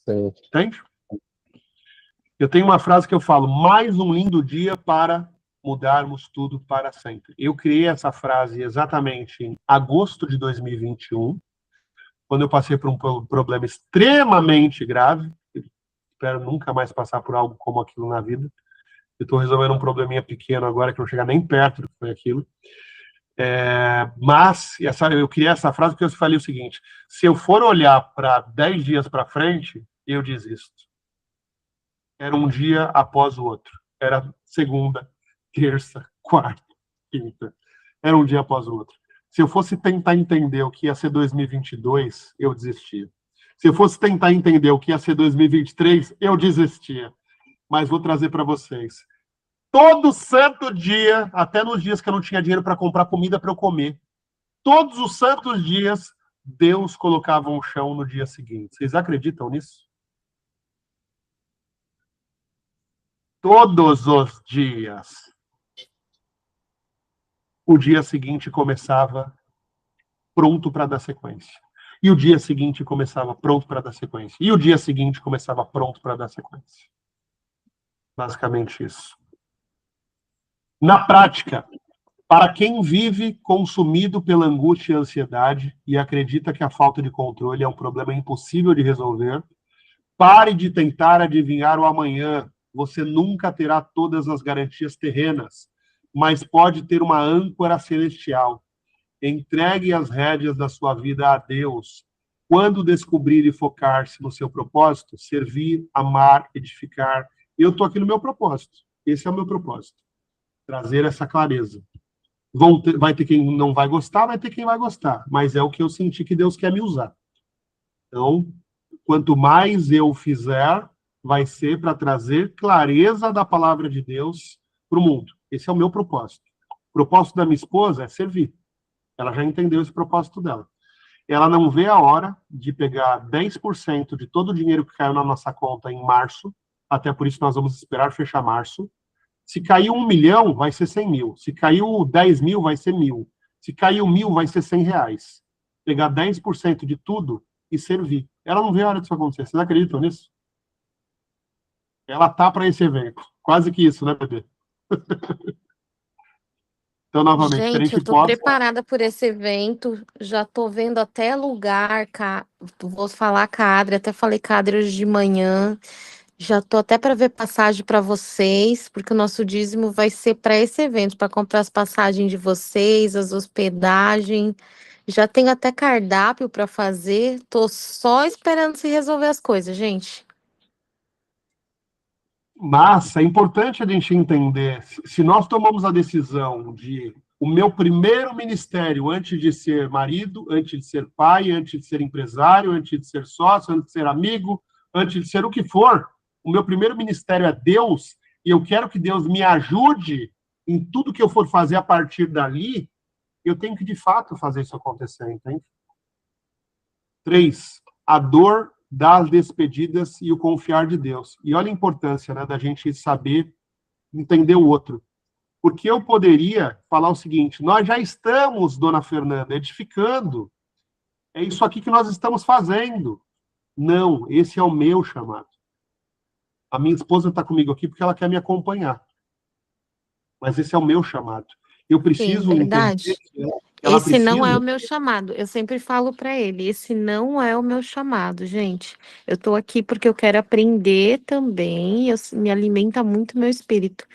Sim. Entende? Eu tenho uma frase que eu falo: mais um lindo dia para mudarmos tudo para sempre. Eu criei essa frase exatamente em agosto de 2021, quando eu passei por um problema extremamente grave. Espero nunca mais passar por algo como aquilo na vida. Eu estou resolvendo um probleminha pequeno agora, que não chega nem perto do que foi aquilo. Mas eu criei essa frase porque eu falei o seguinte: se eu for olhar para 10 dias para frente, eu desisto. Era um dia após o outro. Era segunda, terça, quarta, quinta. Era um dia após o outro. Se eu fosse tentar entender o que ia ser 2022, eu desistia. Se eu fosse tentar entender o que ia ser 2023, eu desistia. Mas vou trazer para vocês. Todo santo dia, até nos dias que eu não tinha dinheiro para comprar comida para eu comer, todos os santos dias, Deus colocava um chão no dia seguinte. Vocês acreditam nisso? Todos os dias. O dia seguinte começava pronto para dar sequência. E o dia seguinte começava pronto para dar sequência. E o dia seguinte começava pronto para dar sequência. Basicamente isso. Na prática, para quem vive consumido pela angústia e ansiedade e acredita que a falta de controle é um problema impossível de resolver, pare de tentar adivinhar o amanhã. Você nunca terá todas as garantias terrenas, mas pode ter uma âncora celestial. Entregue as rédeas da sua vida a Deus. Quando descobrir e focar-se no seu propósito, servir, amar, edificar. Eu estou aqui no meu propósito. Esse é o meu propósito. Trazer essa clareza. Vai ter quem não vai gostar, vai ter quem vai gostar. Mas é o que eu senti que Deus quer me usar. Então, quanto mais eu fizer, vai ser para trazer clareza da palavra de Deus para o mundo. Esse é o meu propósito. O propósito da minha esposa é servir. Ela já entendeu esse propósito dela. Ela não vê a hora de pegar 10% de todo o dinheiro que caiu na nossa conta em março, até por isso nós vamos esperar fechar março. Se caiu 1 milhão, vai ser 100 mil. Se caiu 10 mil, vai ser 1.000. Se caiu 1.000, vai ser R$100. Pegar 10% de tudo e servir. Ela não vê a hora disso acontecer. Vocês acreditam nisso? Ela tá para esse evento. Quase que isso, né, bebê? Então, novamente, Gente, diferente eu tô pode... preparada por esse evento, já tô vendo até lugar, vou falar com a Adri, até falei com a Adri hoje de manhã, já tô até para ver passagem para vocês, porque o nosso dízimo vai ser para esse evento, para comprar as passagens de vocês, as hospedagens, Já tenho até cardápio para fazer. Tô só esperando se resolver as coisas, gente. Mas é importante a gente entender, se nós tomamos a decisão de o meu primeiro ministério, antes de ser marido, antes de ser pai, antes de ser empresário, antes de ser sócio, antes de ser amigo, antes de ser o que for, o meu primeiro ministério é Deus, e eu quero que Deus me ajude em tudo que eu for fazer a partir dali, eu tenho que, de fato, fazer isso acontecer, entende? 3, a dor das despedidas e o confiar de Deus. E olha a importância, né, da gente saber entender o outro. Porque eu poderia falar o seguinte, nós já estamos, dona Fernanda, edificando. É isso aqui que nós estamos fazendo. Não, esse é o meu chamado. A minha esposa está comigo aqui porque ela quer me acompanhar. Mas esse é o meu chamado. Eu Sim, preciso entender verdade. que ela Esse não é precisa. o meu chamado. Eu sempre falo para ele, esse não é o meu chamado, gente. Eu tô aqui porque eu quero aprender também, me alimenta muito meu espírito,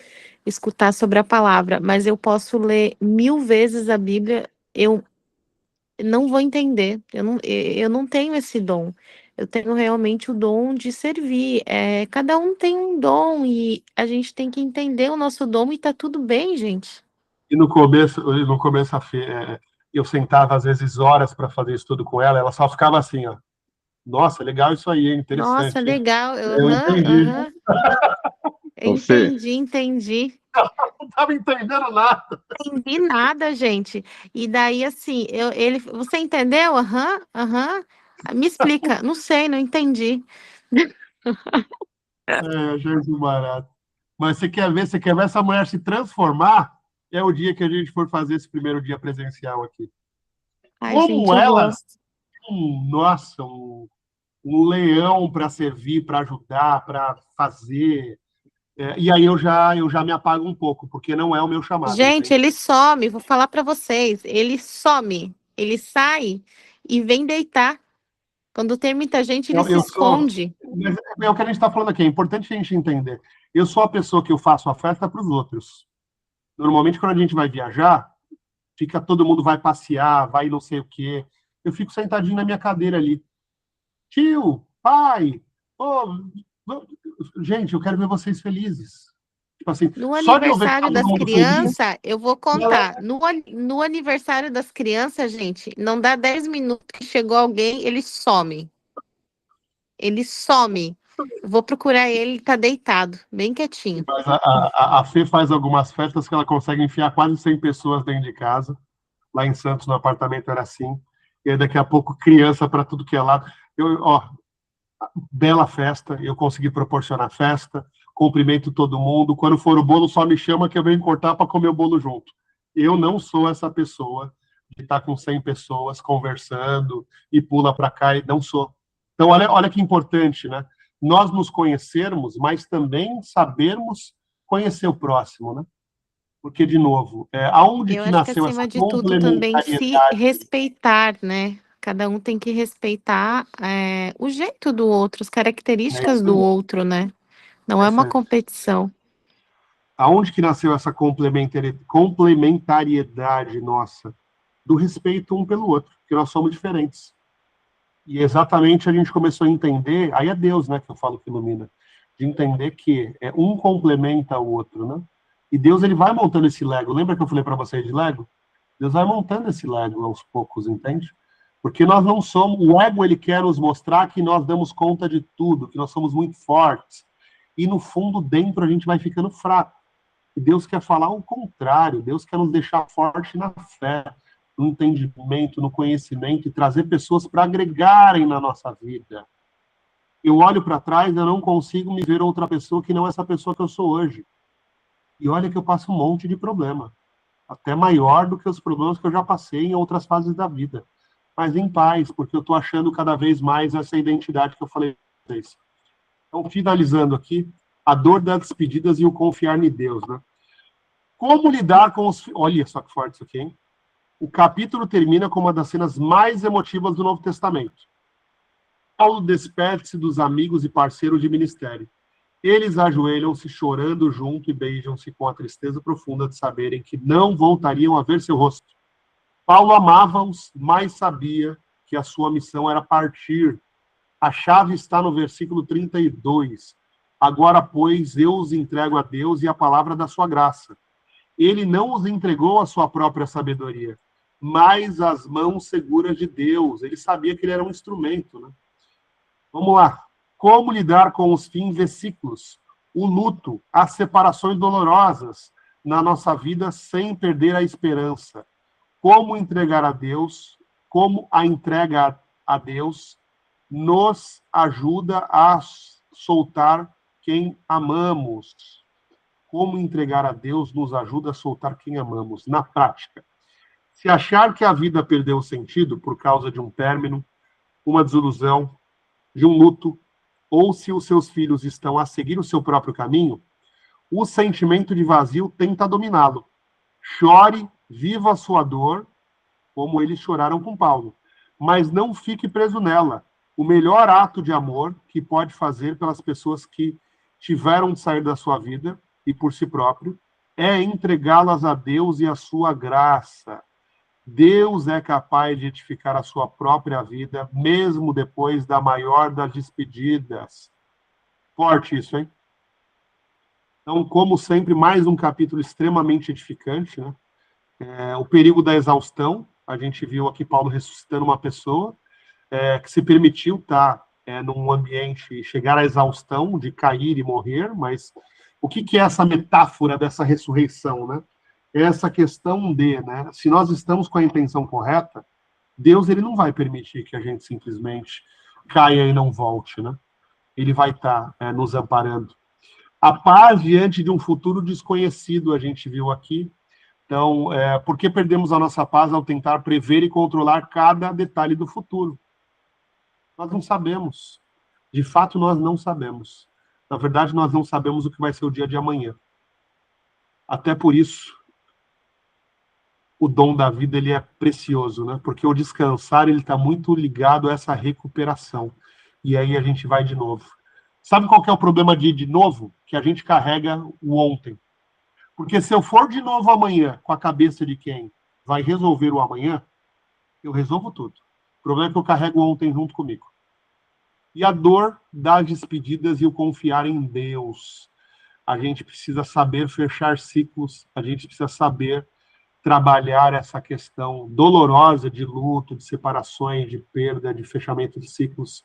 escutar sobre a palavra, mas eu posso ler 1000 vezes a Bíblia, eu não vou entender. Eu não tenho esse dom. Eu tenho realmente o dom de servir. Cada um tem um dom e a gente tem que entender o nosso dom e tá tudo bem, gente. E no começo eu sentava às vezes horas para fazer estudo com ela, ela só ficava assim, ó. Nossa, legal isso aí, hein? Nossa, Interessante, hein? legal. Eu Aham, entendi. aham. Ô, Fê, Entendi. Não estava entendendo nada. Entendi nada, gente. E daí, assim, você entendeu? Aham, aham. Me explica. Não sei, não entendi. Jesus barato. Mas você quer ver essa mulher se transformar? É o dia que a gente for fazer esse primeiro dia presencial aqui. Ai, gente, Como eu ela, gosto. nossa, um leão para servir, para ajudar, para fazer. E aí eu já me apago um pouco, porque não é o meu chamado, Gente, entende? ele some, vou falar pra vocês. Ele some. Ele sai e vem deitar. Quando tem muita gente, ele se Eu sou. esconde. Mas é o que a gente está falando aqui, é importante a gente entender. Eu sou a pessoa que eu faço a festa para os outros. Normalmente, quando a gente vai viajar, fica todo mundo vai passear, vai não sei o quê. Eu fico sentadinho na minha cadeira ali. Tio, pai, ô, gente, eu quero ver vocês felizes. Tipo assim, No só de eu ver que tá aniversário todo das mundo feliz, crianças, eu vou contar. No aniversário das crianças, gente, não dá 10 minutos que chegou alguém, ele some. Ele some. Eu vou procurar ele, ele tá deitado, bem quietinho. mas a Fê faz algumas festas que ela consegue enfiar quase 100 pessoas dentro de casa. Lá em Santos, no apartamento, era assim. E aí, daqui a pouco, criança para tudo que é lado. Bela festa, eu consegui proporcionar festa, cumprimento todo mundo. Quando for o bolo, só me chama que eu venho cortar para comer o bolo junto. Eu não sou essa pessoa de estar com 100 pessoas conversando e pula para cá, e não sou. Então, olha que importante, né? Nós nos conhecermos, mas também sabermos conhecer o próximo, né? Porque, de novo, aonde Eu que acho que, nasceu essa acima de tudo, também se complementariedade? respeitar, né? Cada um tem que respeitar o jeito do outro, as É características isso do aí, outro, né? Não é é isso uma aí. competição. Aonde que nasceu essa complementariedade nossa? Do respeito um pelo outro, porque nós somos diferentes. E exatamente a gente começou a entender, aí é Deus, né, que eu falo que ilumina, de entender que um complementa o outro, né? E Deus, ele vai montando esse Lego. Lembra que eu falei para vocês de Lego? Deus vai montando esse Lego aos poucos, entende? Porque nós não somos, o ego, ele quer nos mostrar que nós damos conta de tudo, que nós somos muito fortes. E no fundo, dentro, a gente vai ficando fraco. E Deus quer falar o contrário, Deus quer nos deixar forte na fé, no entendimento, no conhecimento, e trazer pessoas para agregarem na nossa vida. Eu olho para trás, eu não consigo me ver outra pessoa que não essa pessoa que eu sou hoje. E olha que eu passo um monte de problema, até maior do que os problemas que eu já passei em outras fases da vida. Mas em paz, porque eu estou achando cada vez mais essa identidade que eu falei para vocês. Então, finalizando aqui, a dor das despedidas e o confiar em Deus, né? Como lidar com os... Olha só que forte isso aqui, hein? O capítulo termina com uma das cenas mais emotivas do Novo Testamento. Paulo despede-se dos amigos e parceiros de ministério. Eles ajoelham-se chorando junto e beijam-se com a tristeza profunda de saberem que não voltariam a ver seu rosto. Paulo amava-os, mas sabia que a sua missão era partir. A chave está no versículo 32. Agora, pois, eu os entrego a Deus e a palavra da sua graça. Ele não os entregou a sua própria sabedoria, mas as mãos seguras de Deus. Ele sabia que ele era um instrumento, né? Vamos lá. Como lidar com os fins e ciclos, o luto, as separações dolorosas na nossa vida sem perder a esperança. Como entregar a Deus, como a entrega a Deus nos ajuda a soltar quem amamos. Como entregar a Deus nos ajuda a soltar quem amamos, na prática. Se achar que a vida perdeu sentido por causa de um término, uma desilusão, de um luto, ou se os seus filhos estão a seguir o seu próprio caminho, o sentimento de vazio tenta dominá-lo. Chore, viva a sua dor, como eles choraram com Paulo, mas não fique preso nela. O melhor ato de amor que pode fazer pelas pessoas que tiveram de sair da sua vida e por si próprio é entregá-las a Deus e a sua graça. Deus é capaz de edificar a sua própria vida, mesmo depois da maior das despedidas. Forte isso, hein? Então, como sempre, mais um capítulo extremamente edificante, né? O perigo da exaustão. A gente viu aqui Paulo ressuscitando uma pessoa que se permitiu estar num ambiente e chegar à exaustão de cair e morrer, mas o que é essa metáfora dessa ressurreição, né? Essa questão de, né, se nós estamos com a intenção correta, Deus ele não vai permitir que a gente simplesmente caia e não volte, né? Ele vai estar nos amparando. A paz diante de um futuro desconhecido, a gente viu aqui. Então, por que perdemos a nossa paz ao tentar prever e controlar cada detalhe do futuro? Nós não sabemos. De fato, nós não sabemos. Na verdade, nós não sabemos o que vai ser o dia de amanhã. Até por isso, o dom da vida ele é precioso, né? Porque o descansar ele está muito ligado a essa recuperação. E aí a gente vai de novo. Sabe qual que é o problema de novo? Que a gente carrega o ontem. Porque se eu for de novo amanhã com a cabeça de quem vai resolver o amanhã, eu resolvo tudo. O problema é que eu carrego o ontem junto comigo. E a dor das despedidas e o confiar em Deus. A gente precisa saber fechar ciclos, a gente precisa saber trabalhar essa questão dolorosa de luto, de separações, de perda, de fechamento de ciclos.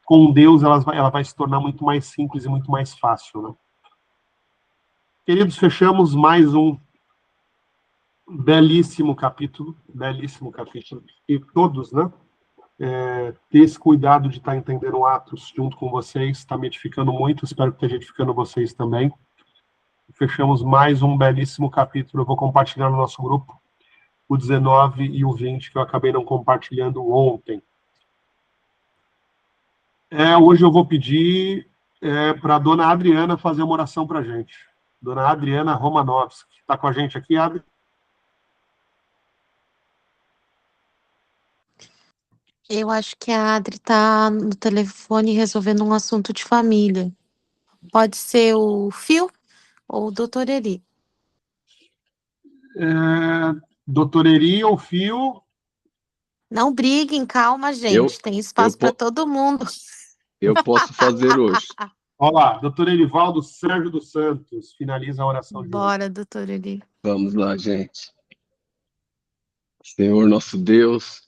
Com Deus, ela vai se tornar muito mais simples e muito mais fácil, né? Queridos, fechamos mais um belíssimo capítulo. E todos, né? Ter esse cuidado de estar entendendo Atos junto com vocês, está me edificando muito, espero que esteja edificando vocês também. Fechamos mais um belíssimo capítulo, eu vou compartilhar no nosso grupo, o 19 e o 20, que eu acabei não compartilhando ontem. Hoje eu vou pedir para a dona Adriana fazer uma oração para a gente. Dona Adriana Romanovski, está com a gente aqui, Adri? Eu acho que a Adri está no telefone resolvendo um assunto de família. Pode ser o Fio ou o doutor Eri. Doutor Eri ou Fio? Não briguem, calma, gente. Tem espaço para todo mundo. Eu posso fazer hoje. Olha lá, doutor Erivaldo Sérgio dos Santos, finaliza a oração de hoje. Bora, doutor Eri. Vamos lá, gente. Senhor nosso Deus,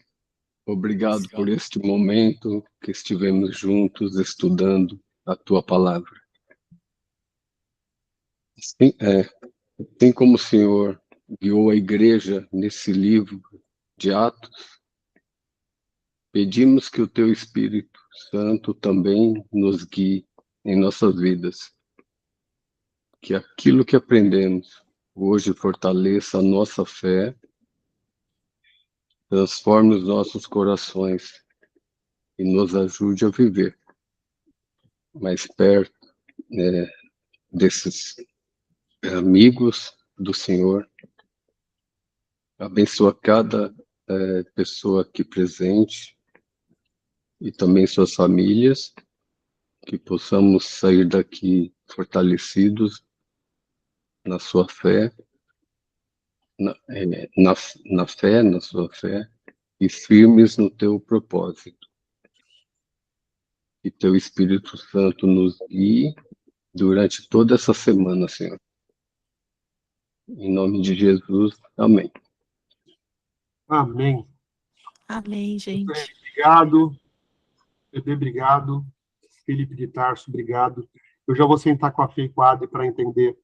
obrigado por este momento que estivemos juntos estudando a Tua Palavra. Assim como o Senhor guiou a igreja nesse livro de Atos, pedimos que o Teu Espírito Santo também nos guie em nossas vidas. Que aquilo que aprendemos hoje fortaleça a nossa fé, transforme os nossos corações e nos ajude a viver mais perto desses amigos do Senhor. Abençoa cada pessoa aqui presente e também suas famílias, que possamos sair daqui fortalecidos na sua fé na fé, na sua fé, e firmes no teu propósito. Que teu Espírito Santo nos guie durante toda essa semana, Senhor. Em nome de Jesus, amém. Amém. Amém, gente. Obrigado. Bebê, obrigado. Felipe de Tarso, obrigado. Eu já vou sentar com a Fê e com a Adri para entender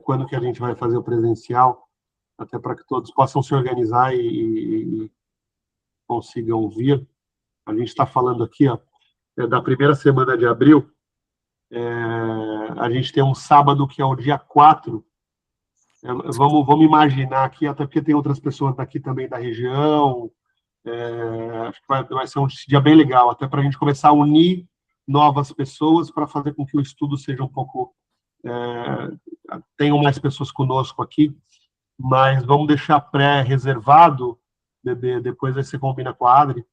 quando que a gente vai fazer o presencial, até para que todos possam se organizar e consigam vir. A gente está falando aqui, ó, da primeira semana de abril. A gente tem um sábado que é o dia 4. Vamos imaginar aqui, até porque tem outras pessoas daqui também da região. Acho que vai ser um dia bem legal, até para a gente começar a unir novas pessoas para fazer com que o estudo seja um pouco... tenham mais pessoas conosco aqui, mas vamos deixar pré-reservado, bebê, depois aí você combina com a Adri,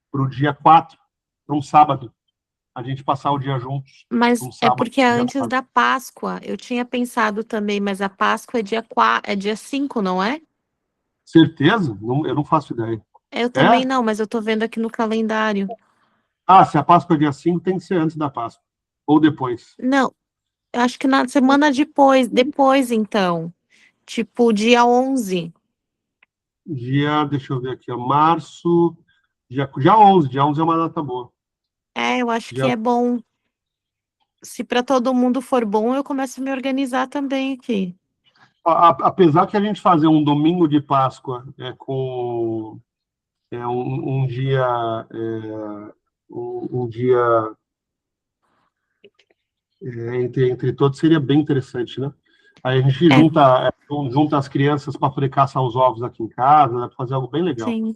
para o dia 4, para um sábado, a gente passar o dia juntos. Mas Um é sábado, porque é dia antes 4. da Páscoa. Eu tinha pensado também, mas a Páscoa é dia 5, não é? Certeza? Não, eu não faço ideia. Eu também não, mas eu tô vendo aqui no calendário. Se a Páscoa é dia 5, tem que ser antes da Páscoa. Ou depois. Não, eu acho que na semana depois então. Tipo, dia 11. Deixa eu ver aqui, março, dia 11. Dia 11 é uma data boa. Eu acho que Dia- é bom. Se para todo mundo for bom, eu começo a me organizar também aqui. Apesar que a gente fazer um domingo de Páscoa com um dia entre todos seria bem interessante, né? Aí a gente junta as crianças para poder caçar os ovos aqui em casa, né? Fazer algo bem legal. Sim.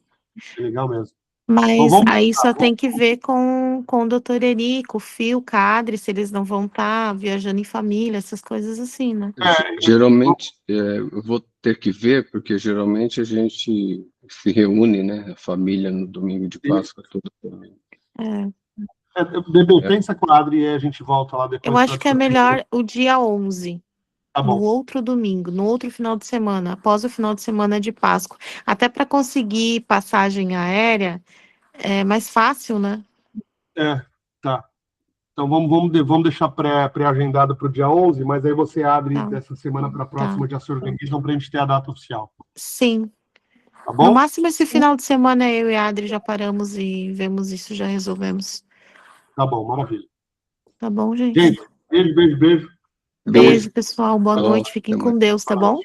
É legal mesmo. Mas Bom, aí só tem que ver com o doutor Erico, o Fio, o Cadre, se eles não vão estar viajando em família, essas coisas assim, né? Geralmente, eu vou ter que ver, porque geralmente a gente se reúne, né? A família no domingo de Páscoa, toda a família. Bebê, pensa com a Adri e a gente volta lá depois. Eu acho que é melhor o dia 11. Tá No bom. outro domingo, no outro final de semana, após o final de semana de Páscoa. Até para conseguir passagem aérea, é mais fácil, né? Tá. Então vamos deixar pré-agendado para o dia 11, mas aí você abre Tá. dessa semana para a próxima, já se organizam para a gente ter a data oficial. Sim. Tá No bom? máximo, esse final de semana, eu e a Adri já paramos e vemos isso, já resolvemos. Tá bom, maravilha. Tá bom, gente? Gente, beijo, beijo, beijo. Beijo, pessoal. Boa Falou, noite. Fiquem até com mais. Deus, tá bom?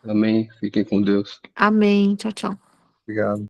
Amém. Fiquem com Deus. Amém. Tchau, tchau. Obrigado.